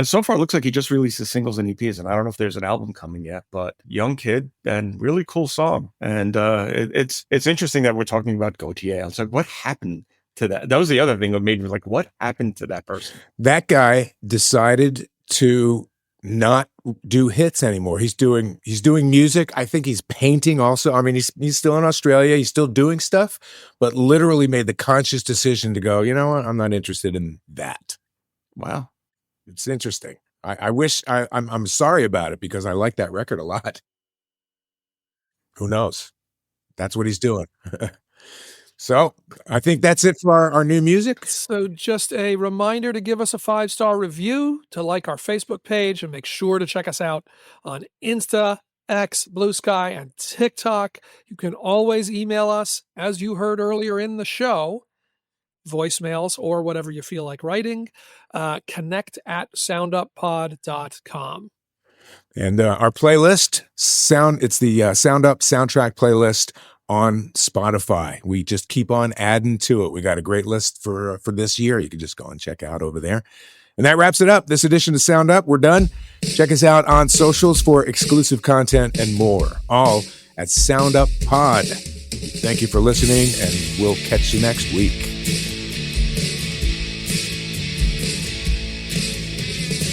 so far, it looks like he just released the singles and EPs. And I don't know if there's an album coming yet, but young kid and really cool song. And it's interesting that we're talking about Gautier. I was like, what happened to that? That was the other thing that made me like, what happened to that person? That guy decided to not do hits anymore. He's doing music. I think he's painting also. I mean, he's still in Australia. He's still doing stuff, but literally made the conscious decision to go, you know what? I'm not interested in that. Wow. It's interesting. I wish I'm sorry about it because I like that record a lot. Who knows? That's what he's doing. So I think that's it for our new music. So just a reminder to give us a 5-star review, to like our Facebook page, and make sure to check us out on Insta, X, Blue Sky, and TikTok. You can always email us, as you heard earlier in the show, voicemails or whatever you feel like writing, connect@sounduppod.com. And our playlist, it's the Sound Up soundtrack playlist on Spotify. We just keep on adding to it. We got a great list for this year. You can just go and check out over there. And that wraps it up. This edition of Sound Up. We're done. Check us out on socials for exclusive content and more. All at Sound Up Pod. Thank you for listening, and we'll catch you next week.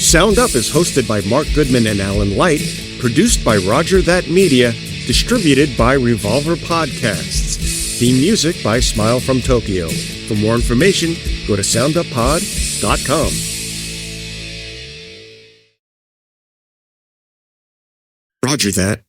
Sound Up is hosted by Mark Goodman and Alan Light, produced by Roger That Media, distributed by Revolver Podcasts. Theme music by Smile from Tokyo. For more information, go to sounduppod.com. Roger that.